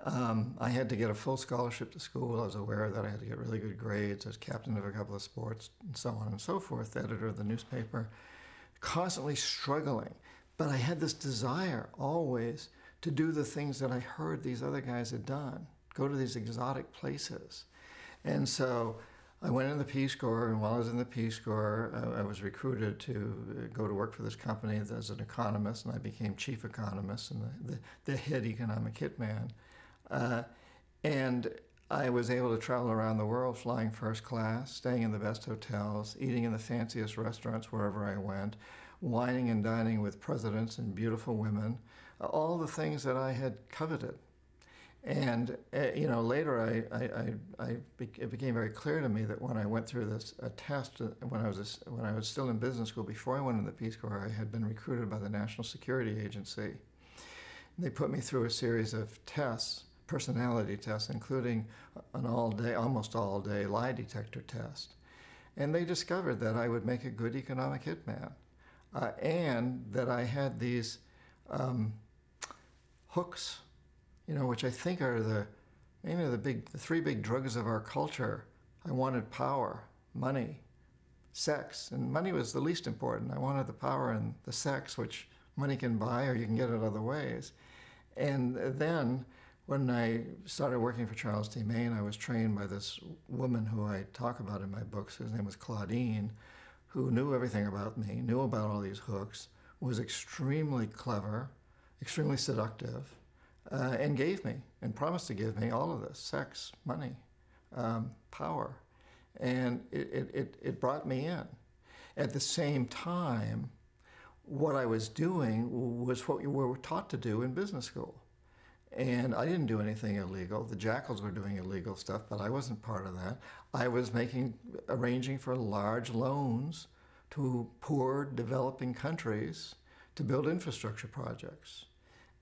I had to get a full scholarship to school. I was aware that I had to get really good grades. I was captain of a couple of sports and so on and so forth, editor of the newspaper, constantly struggling. But I had this desire always to do the things that I heard these other guys had done, go to these exotic places. And so I went in the Peace Corps, and while I was in the Peace Corps, I was recruited to go to work for this company as an economist, and I became chief economist and the head economic hitman. And I was able to travel around the world flying first class, staying in the best hotels, eating in the fanciest restaurants wherever I went, wining and dining with presidents and beautiful women, all the things that I had coveted. And later it became very clear to me that when I went through this test, when I was still in business school, before I went in the Peace Corps, I had been recruited by the National Security Agency. They put me through a series of tests, personality tests, including an almost all-day lie detector test. And they discovered that I would make a good economic hitman, and that I had these hooks, which I think are the three big drugs of our culture. I wanted power, money, sex, and money was the least important. I wanted the power and the sex, which money can buy or you can get it other ways. And then When I started working for Charles T. Main, I was trained by this woman who I talk about in my books. His name was Claudine, who knew everything about me, knew about all these hooks, was extremely clever, extremely seductive, and gave me, and promised to give me all of this: sex, money, power. And it brought me in. At the same time, what I was doing was what you were taught to do in business school. And I didn't do anything illegal. The Jackals were doing illegal stuff, but I wasn't part of that. I was arranging for large loans to poor developing countries to build infrastructure projects.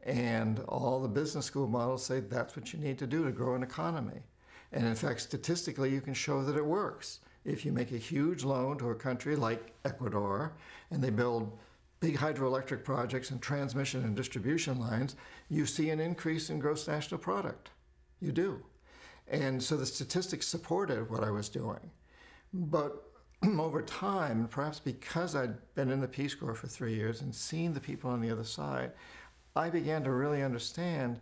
And all the business school models say that's what you need to do to grow an economy. And in fact, statistically, you can show that it works. If you make a huge loan to a country like Ecuador, and they build big hydroelectric projects and transmission and distribution lines, you see an increase in gross national product. You do. And so the statistics supported what I was doing. But over time, perhaps because I'd been in the Peace Corps for 3 years and seen the people on the other side, I began to really understand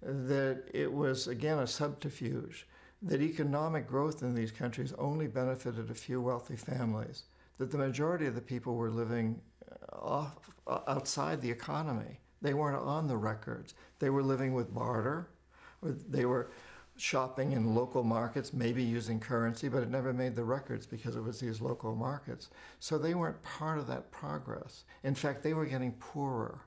that it was, again, a subterfuge, that economic growth in these countries only benefited a few wealthy families, that the majority of the people were living outside the economy. They weren't on the records. They were living with barter, or they were shopping in local markets, maybe using currency, but it never made the records because it was these local markets. So they weren't part of that progress. In fact, they were getting poorer.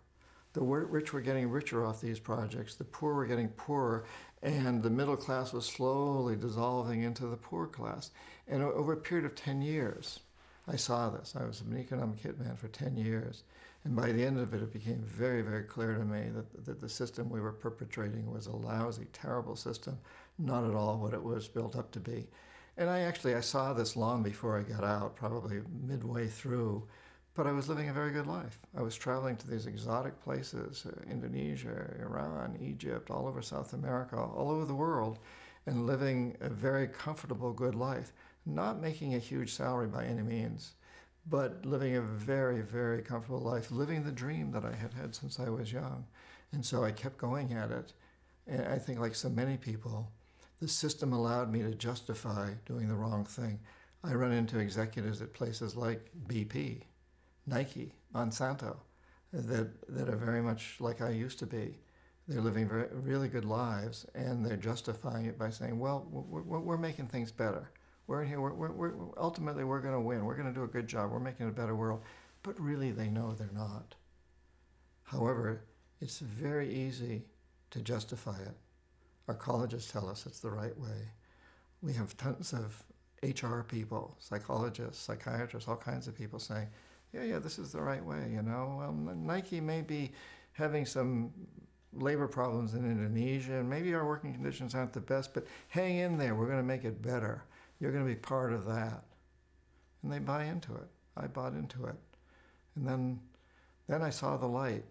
The rich were getting richer off these projects, the poor were getting poorer, and the middle class was slowly dissolving into the poor class. And over a period of 10 years, I saw this. I was an economic hitman for 10 years. And by the end of it, it became very, very clear to me that the system we were perpetrating was a lousy, terrible system, not at all what it was built up to be. And I saw this long before I got out, probably midway through, but I was living a very good life. I was traveling to these exotic places, Indonesia, Iran, Egypt, all over South America, all over the world, and living a very comfortable, good life. Not making a huge salary by any means, but living a very, very comfortable life, living the dream that I had had since I was young. And so I kept going at it. And I think, like so many people, the system allowed me to justify doing the wrong thing. I run into executives at places like BP, Nike, Monsanto, that are very much like I used to be. They're living really good lives, and they're justifying it by saying, well, we're making things better. We're here. Ultimately, we're going to win. We're going to do a good job. We're making a better world. But really, they know they're not. However, it's very easy to justify it. Our colleges tell us it's the right way. We have tons of HR people, psychologists, psychiatrists, all kinds of people saying, yeah, this is the right way, you know. Nike may be having some labor problems in Indonesia, and maybe our working conditions aren't the best, but hang in there. We're going to make it better. You're going to be part of that. And they buy into it. I bought into it. And then I saw the light.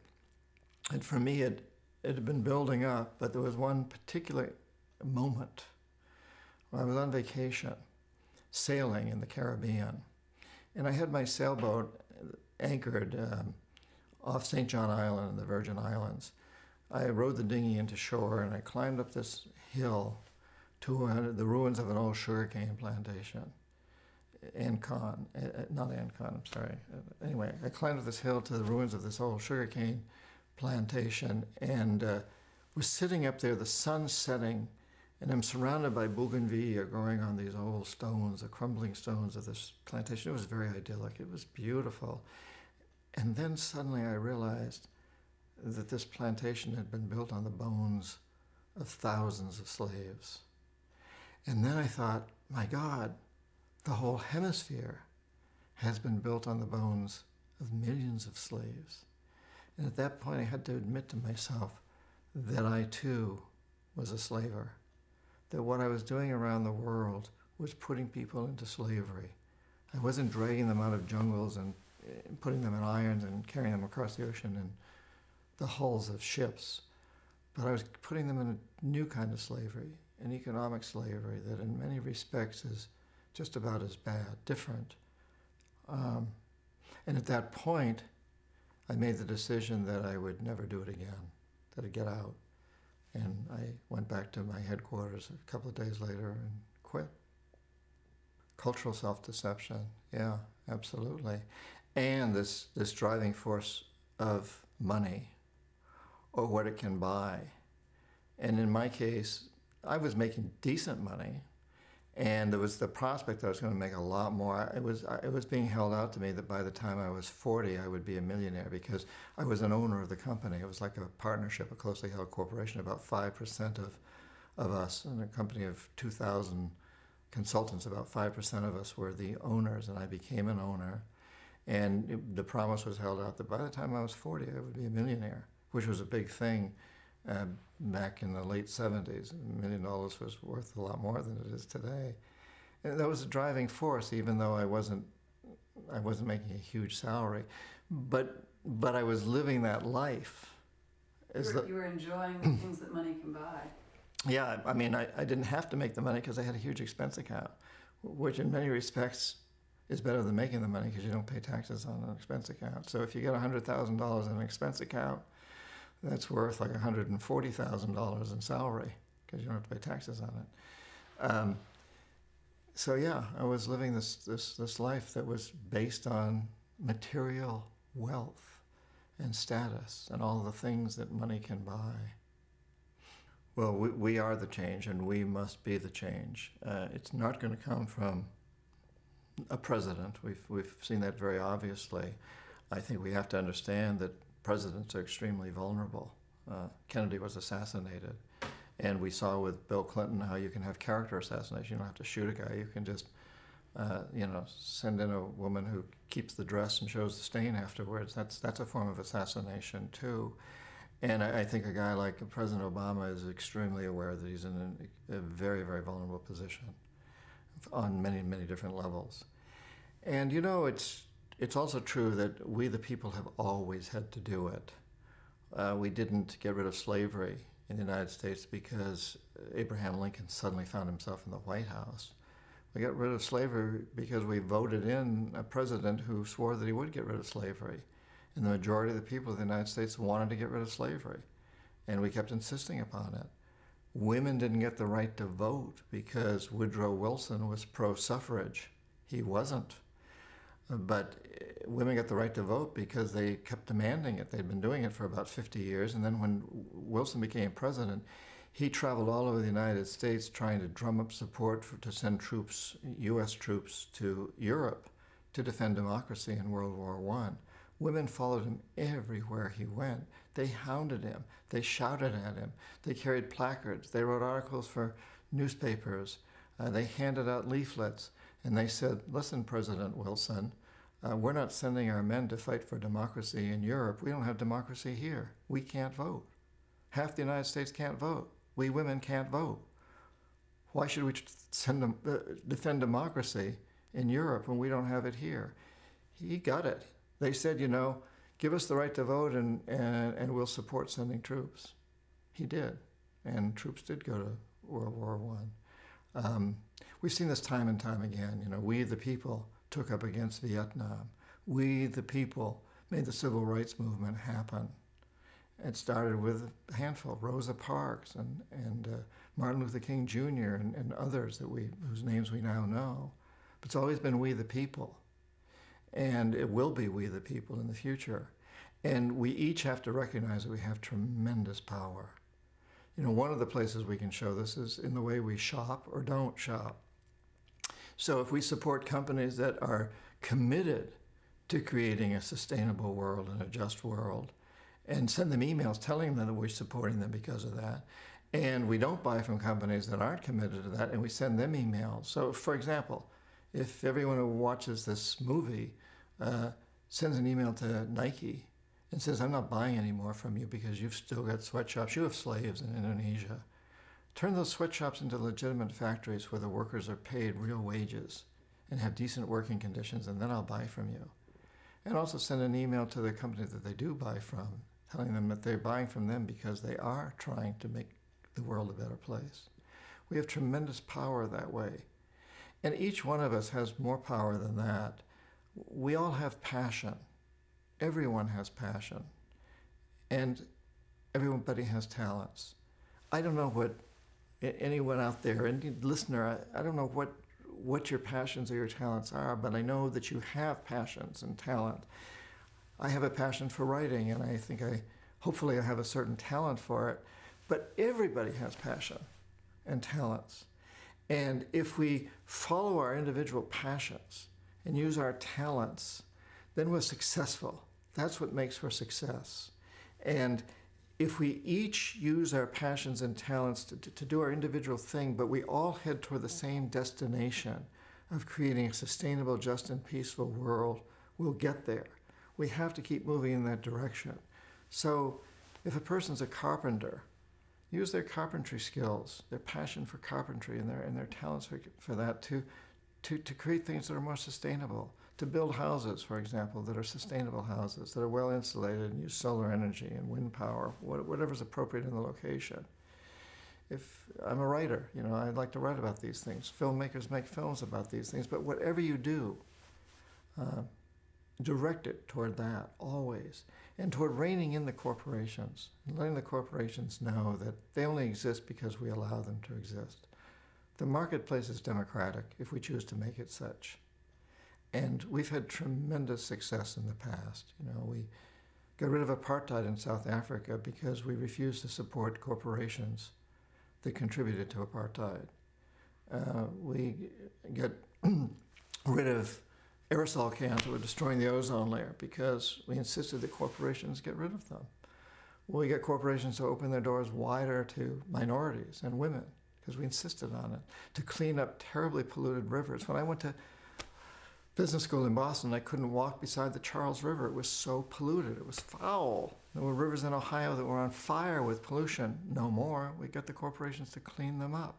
And for me, it had been building up, but there was one particular moment when I was on vacation, sailing in the Caribbean. And I had my sailboat anchored off St. John Island in the Virgin Islands. I rowed the dinghy into shore, and I climbed up this hill to the ruins of an old sugarcane plantation. Not Ancon, I'm sorry. Anyway, I climbed up this hill to the ruins of this old sugarcane plantation, and was sitting up there, the sun setting, and I'm surrounded by bougainvillea growing on these old stones, the crumbling stones of this plantation. It was very idyllic. It was beautiful. And then suddenly I realized that this plantation had been built on the bones of thousands of slaves. And then I thought, my God, the whole hemisphere has been built on the bones of millions of slaves. And at that point, I had to admit to myself that I too was a slaver, that what I was doing around the world was putting people into slavery. I wasn't dragging them out of jungles and putting them in irons and carrying them across the ocean in the hulls of ships, but I was putting them in a new kind of slavery, an economic slavery that in many respects is just about as bad, different. And at that point, I made the decision that I would never do it again, that I'd get out. And I went back to my headquarters a couple of days later and quit. Cultural self-deception, yeah, absolutely. And this driving force of money or what it can buy. And in my case, I was making decent money, and there was the prospect that I was going to make a lot more. It was being held out to me that by the time I was 40, I would be a millionaire because I was an owner of the company. It was like a partnership, a closely held corporation. About 5% of us, in a company of 2,000 consultants, about 5% of us were the owners, and I became an owner. And the promise was held out that by the time I was 40, I would be a millionaire, which was a big thing back in the late 70s. $1 million was worth a lot more than it is today. And that was a driving force, even though I wasn't making a huge salary. But I was living that life. You were enjoying the things that money can buy. Yeah, I mean, I didn't have to make the money because I had a huge expense account, which in many respects is better than making the money because you don't pay taxes on an expense account. So if you get $100,000 in an expense account, that's worth like $140,000 in salary because you don't have to pay taxes on it. So yeah, I was living this life that was based on material wealth and status and all the things that money can buy. Well, we are the change, and we must be the change. It's not going to come from a president. We've seen that very obviously. I think we have to understand that presidents are extremely vulnerable. Kennedy was assassinated, and we saw with Bill Clinton how you can have character assassination. You don't have to shoot a guy. You can just, send in a woman who keeps the dress and shows the stain afterwards. That's a form of assassination too. And I think a guy like President Obama is extremely aware that he's in a very, very vulnerable position on many, many different levels. And it's also true that we the people have always had to do it. We didn't get rid of slavery in the United States because Abraham Lincoln suddenly found himself in the White House. We got rid of slavery because we voted in a president who swore that he would get rid of slavery. And the majority of the people of the United States wanted to get rid of slavery. And we kept insisting upon it. Women didn't get the right to vote because Woodrow Wilson was pro-suffrage. He wasn't. But women got the right to vote because they kept demanding it. They'd been doing it for about 50 years. And then when Wilson became president, he traveled all over the United States trying to drum up support to send troops, U.S. troops, to Europe to defend democracy in World War I. Women followed him everywhere he went. They hounded him. They shouted at him. They carried placards. They wrote articles for newspapers. They handed out leaflets. And they said, listen, President Wilson, we're not sending our men to fight for democracy in Europe. We don't have democracy here. We can't vote. Half the United States can't vote. We women can't vote. Why should we send them, defend democracy in Europe when we don't have it here? He got it. They said, give us the right to vote and we'll support sending troops. He did. And troops did go to World War I. We've seen this time and time again. We the people took up against Vietnam. We the people made the civil rights movement happen. It started with a handful, Rosa Parks and Martin Luther King Jr. and others whose names we now know. But it's always been we the people. And it will be we the people in the future. And we each have to recognize that we have tremendous power. One of the places we can show this is in the way we shop or don't shop. So if we support companies that are committed to creating a sustainable world and a just world, and send them emails telling them that we're supporting them because of that, and we don't buy from companies that aren't committed to that, and we send them emails. So for example, if everyone who watches this movie sends an email to Nike and says, I'm not buying any more from you because you've still got sweatshops, you have slaves in Indonesia. Turn those sweatshops into legitimate factories where the workers are paid real wages and have decent working conditions, and then I'll buy from you. And also send an email to the company that they do buy from, telling them that they're buying from them because they are trying to make the world a better place. We have tremendous power that way. And each one of us has more power than that. We all have passion. Everyone has passion. And everybody has talents. I don't know what anyone out there, any listener, I don't know what your passions or your talents are, but I know that you have passions and talent. I have a passion for writing, and I think hopefully I have a certain talent for it, but everybody has passion and talents. And if we follow our individual passions and use our talents, then we're successful. That's what makes for success. And if we each use our passions and talents to do our individual thing, but we all head toward the same destination of creating a sustainable, just, and peaceful world, we'll get there. We have to keep moving in that direction. So if a person's a carpenter, use their carpentry skills, their passion for carpentry and their talents for that to create things that are more sustainable, to build houses, for example, that are sustainable houses, that are well insulated and use solar energy and wind power, whatever's appropriate in the location. If I'm a writer, I'd like to write about these things. Filmmakers make films about these things, but whatever you do, direct it toward that always, and toward reining in the corporations, and letting the corporations know that they only exist because we allow them to exist. The marketplace is democratic if we choose to make it such. And we've had tremendous success in the past. We got rid of apartheid in South Africa because we refused to support corporations that contributed to apartheid. We got rid of aerosol cans that were destroying the ozone layer because we insisted that corporations get rid of them. We got corporations to open their doors wider to minorities and women because we insisted on it, to clean up terribly polluted rivers. When I went to business school in Boston, I couldn't walk beside the Charles River. It was so polluted. It was foul. There were rivers in Ohio that were on fire with pollution. No more. We got the corporations to clean them up.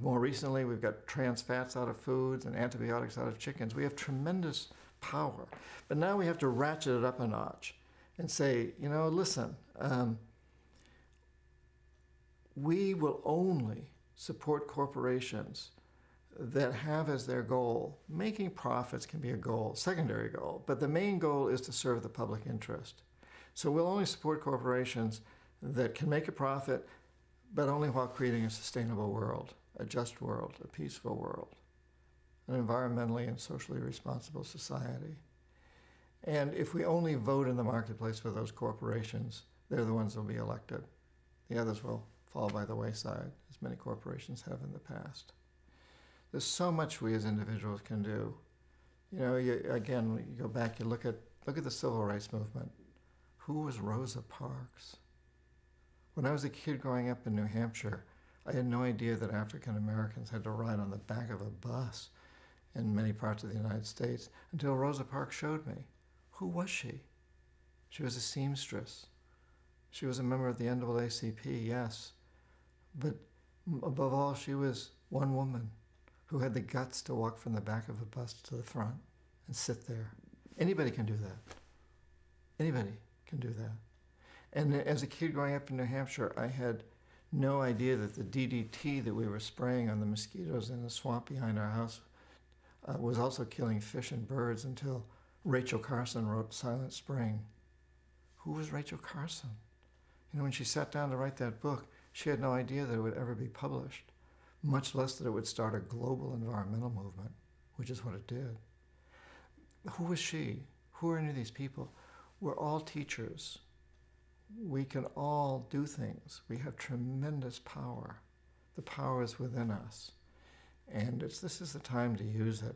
More recently, we've got trans fats out of foods and antibiotics out of chickens. We have tremendous power. But now we have to ratchet it up a notch and say, listen, we will only support corporations that have as their goal, making profits can be a goal, secondary goal, but the main goal is to serve the public interest. So we'll only support corporations that can make a profit, but only while creating a sustainable world, a just world, a peaceful world, an environmentally and socially responsible society. And if we only vote in the marketplace for those corporations, they're the ones that will be elected. The others will fall by the wayside, as many corporations have in the past. There's so much we as individuals can do. Again, you go back, you look at the civil rights movement. Who was Rosa Parks? When I was a kid growing up in New Hampshire, I had no idea that African Americans had to ride on the back of a bus in many parts of the United States until Rosa Parks showed me. Who was she? She was a seamstress. She was a member of the NAACP, yes. But above all, she was one woman who had the guts to walk from the back of a bus to the front and sit there. Anybody can do that. Anybody can do that. And as a kid growing up in New Hampshire, I had no idea that the DDT that we were spraying on the mosquitoes in the swamp behind our house was also killing fish and birds until Rachel Carson wrote Silent Spring. Who was Rachel Carson? When she sat down to write that book, she had no idea that it would ever be published, much less that it would start a global environmental movement, which is what it did. Who was she? Who are any of these people? We're all teachers. We can all do things. We have tremendous power. The power is within us. And this is the time to use it.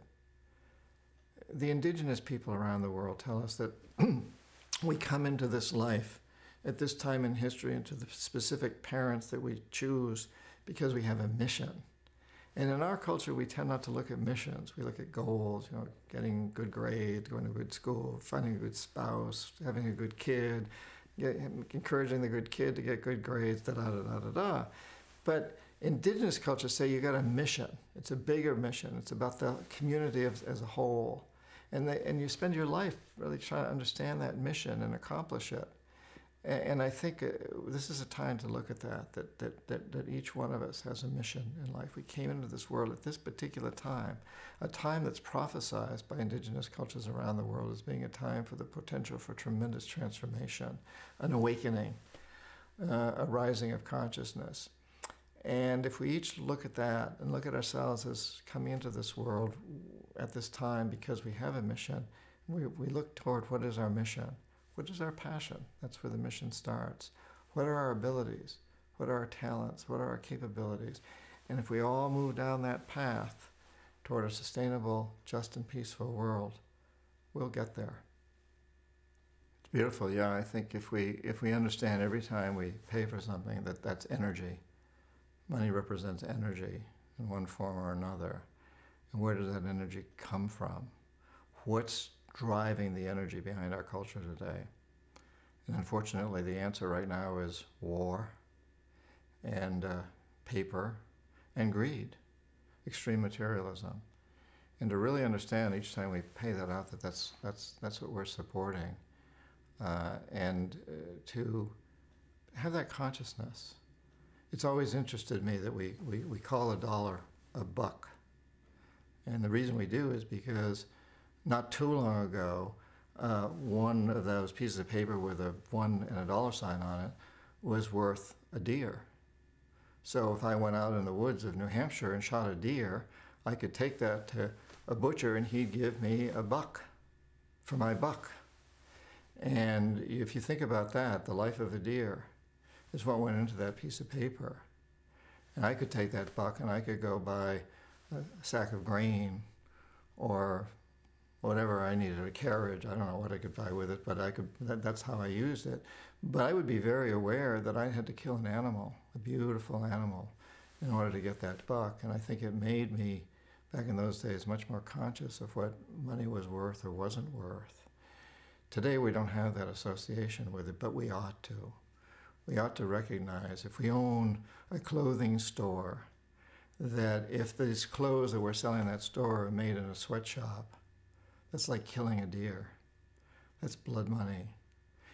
The indigenous people around the world tell us that we come into this life at this time in history into the specific parents that we choose because we have a mission. And in our culture, we tend not to look at missions. We look at goals, getting good grades, going to good school, finding a good spouse, having a good kid, encouraging the good kid to get good grades, da-da-da-da-da-da. But indigenous cultures say you got a mission. It's a bigger mission. It's about the community as a whole. And you spend your life really trying to understand that mission and accomplish it. And I think this is a time to look at that each one of us has a mission in life. We came into this world at this particular time, a time that's prophesized by indigenous cultures around the world as being a time for the potential for tremendous transformation, an awakening. a rising of consciousness. And if we each look at that and look at ourselves as coming into this world at this time because we have a mission, we look toward what is our mission, what is our passion. That's where the mission starts. What are our abilities? What are our talents? What are our capabilities? And if we all move down that path toward a sustainable, just and peaceful world, we'll get there. It's beautiful, yeah. I think if we understand every time we pay for something that that's energy. Money represents energy in one form or another. And where does that energy come from? What's driving the energy behind our culture today? And unfortunately, the answer right now is war and paper and greed, extreme materialism. And to really understand each time we pay that out that that's what we're supporting, and to have that consciousness. It's always interested me that we call a dollar a buck. And the reason we do is because not too long ago, one of those pieces of paper with a $1 and a dollar sign on it was worth a deer. So if I went out in the woods of New Hampshire and shot a deer, I could take that to a butcher and he'd give me a buck for my buck. And if you think about that, the life of a deer is what went into that piece of paper. And I could take that buck and I could go buy a sack of grain or whatever I needed, a carriage. I don't know what I could buy with it, but that's how I used it. But I would be very aware that I had to kill an animal, a beautiful animal, in order to get that buck. And I think it made me, back in those days, much more conscious of what money was worth or wasn't worth. Today we don't have that association with it, but we ought to. We ought to recognize, if we own a clothing store, that if these clothes that we're selling in that store are made in a sweatshop, that's like killing a deer. That's blood money.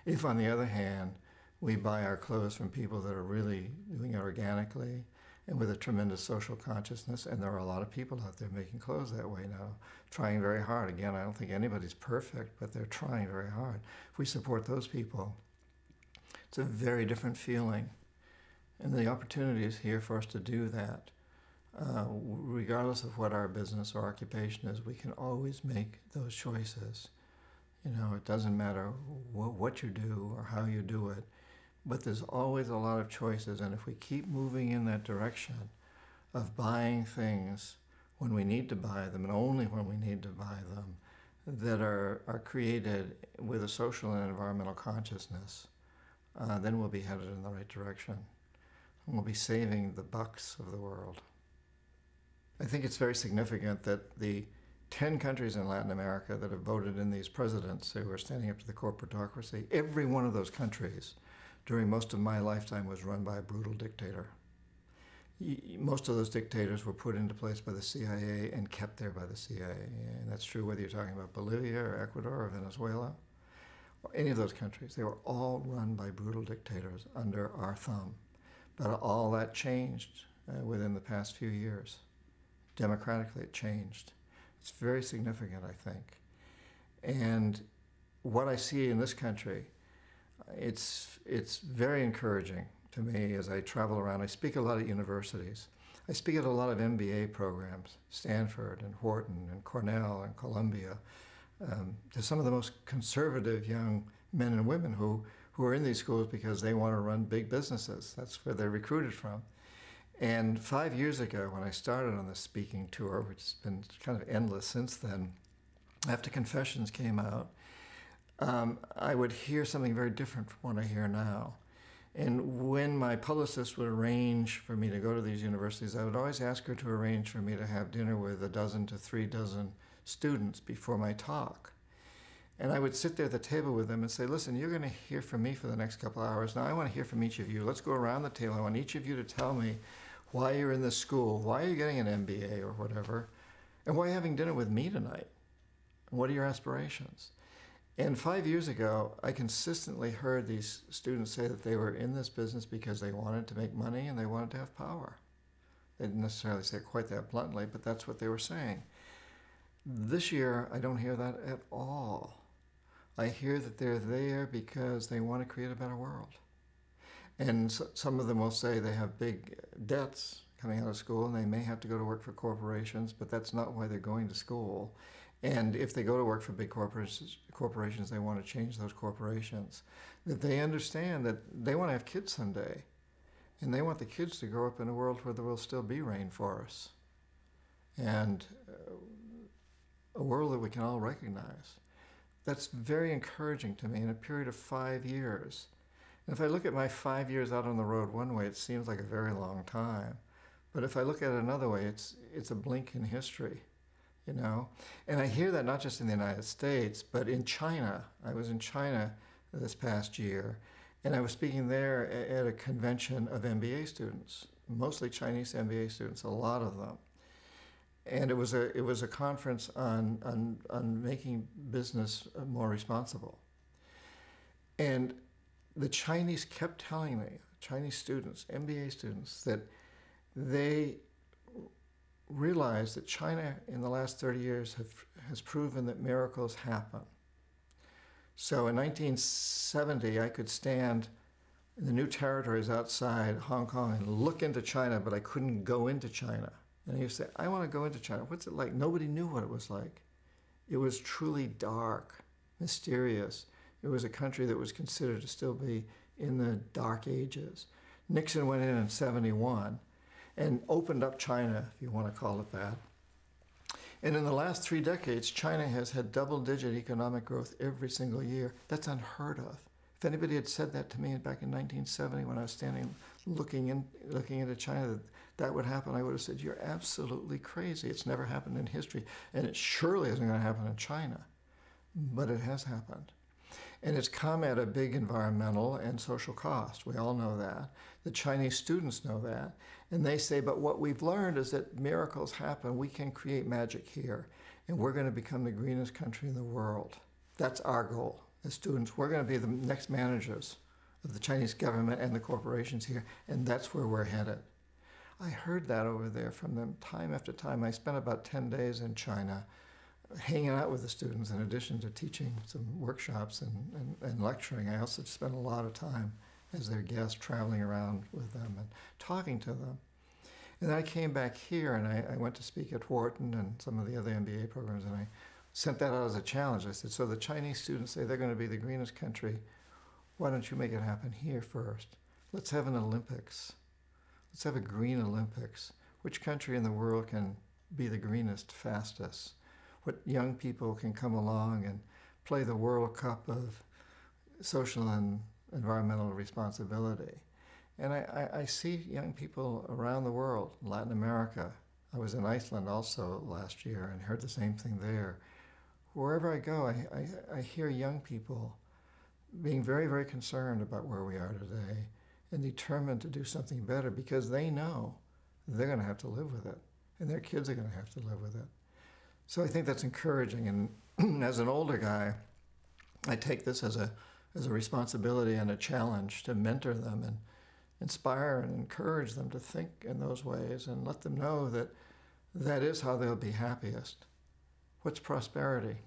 If, on the other hand, we buy our clothes from people that are really doing it organically and with a tremendous social consciousness, and there are a lot of people out there making clothes that way now, trying very hard. Again, I don't think anybody's perfect, but they're trying very hard. If we support those people, it's a very different feeling. And the opportunity is here for us to do that. Regardless of what our business or occupation is, we can always make those choices. You know, it doesn't matter what you do or how you do it, but there's always a lot of choices. And if we keep moving in that direction of buying things when we need to buy them and only when we need to buy them, that are created with a social and environmental consciousness, then we'll be headed in the right direction. And we'll be saving the bucks of the world. I think it's very significant that the 10 countries in Latin America that have voted in these presidents who are standing up to the corporatocracy, every one of those countries during most of my lifetime was run by a brutal dictator. Most of those dictators were put into place by the CIA and kept there by the CIA. And that's true whether you're talking about Bolivia or Ecuador or Venezuela or any of those countries. They were all run by brutal dictators under our thumb. But all that changed within the past few years. Democratically, it changed. It's very significant, I think. And what I see in this country, it's very encouraging to me as I travel around. I speak at a lot of universities. I speak at a lot of MBA programs, Stanford and Wharton and Cornell and Columbia. There's some of the most conservative young men and women who are in these schools because they want to run big businesses. That's where they're recruited from. And 5 years ago, when I started on this speaking tour, which has been kind of endless since then, after Confessions came out, I would hear something very different from what I hear now. And when my publicist would arrange for me to go to these universities, I would always ask her to arrange for me to have dinner with 12 to 3 dozen students before my talk. And I would sit there at the table with them and say, listen, you're going to hear from me for the next couple of hours. Now I want to hear from each of you. Let's go around the table. I want each of you to tell me why you're in this school, why are you getting an MBA or whatever, and why are you having dinner with me tonight? What are your aspirations? And 5 years ago, I consistently heard these students say that they were in this business because they wanted to make money and they wanted to have power. They didn't necessarily say it quite that bluntly, but that's what they were saying. This year, I don't hear that at all. I hear that they're there because they want to create a better world. And so, some of them will say they have big debts coming out of school and they may have to go to work for corporations, but that's not why they're going to school. And if they go to work for big corporations, they want to change those corporations. That they understand that they want to have kids someday. And they want the kids to grow up in a world where there will still be rainforests. And a world that we can all recognize. That's very encouraging to me in a period of 5 years. And if I look at my 5 years out on the road one way, it seems like a very long time. But if I look at it another way, it's a blink in history, you know? And I hear that not just in the United States, but in China. I was in China this past year, and I was speaking there at a convention of MBA students, mostly Chinese MBA students, a lot of them. And it was a conference on making business more responsible. And the Chinese kept telling me, Chinese students, MBA students, that they realized that China in the last 30 years has proven that miracles happen. So in 1970, I could stand in the new territories outside Hong Kong and look into China, but I couldn't go into China. And you say, I want to go into China. What's it like? Nobody knew what it was like. It was truly dark, mysterious. It was a country that was considered to still be in the dark ages. Nixon went in 71 and opened up China, if you want to call it that. And in the last 3 decades, China has had double-digit economic growth every single year. That's unheard of. If anybody had said that to me back in 1970 when I was standing looking into China, that would happen, I would have said, you're absolutely crazy. It's never happened in history, and it surely isn't going to happen in China. But it has happened. And it's come at a big environmental and social cost. We all know that. The Chinese students know that. And they say, but what we've learned is that miracles happen. We can create magic here. And we're going to become the greenest country in the world. That's our goal as students. We're going to be the next managers of the Chinese government and the corporations here. And that's where we're headed. I heard that over there from them time after time. I spent about 10 days in China hanging out with the students in addition to teaching some workshops and lecturing. I also spent a lot of time as their guest traveling around with them and talking to them. And then I came back here and I went to speak at Wharton and some of the other MBA programs, and I sent that out as a challenge. I said, so the Chinese students say they're going to be the greenest country. Why don't you make it happen here first? Let's have an Olympics. Let's have a green Olympics. Which country in the world can be the greenest fastest? What young people can come along and play the World Cup of social and environmental responsibility. And I see young people around the world, Latin America. I was in Iceland also last year and heard the same thing there. Wherever I go, I hear young people being very, very concerned about where we are today and determined to do something better because they know they're going to have to live with it and their kids are going to have to live with it. So I think that's encouraging, and as an older guy, I take this as a responsibility and a challenge to mentor them and inspire and encourage them to think in those ways and let them know that that is how they'll be happiest. What's prosperity?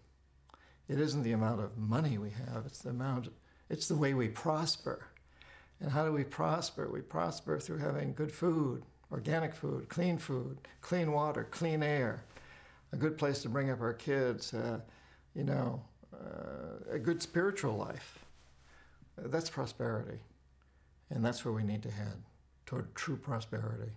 It isn't the amount of money we have, it's the way we prosper. And how do we prosper? We prosper through having good food, organic food, clean water, clean air, a good place to bring up our kids, a good spiritual life. That's prosperity. And that's where we need to head, toward true prosperity.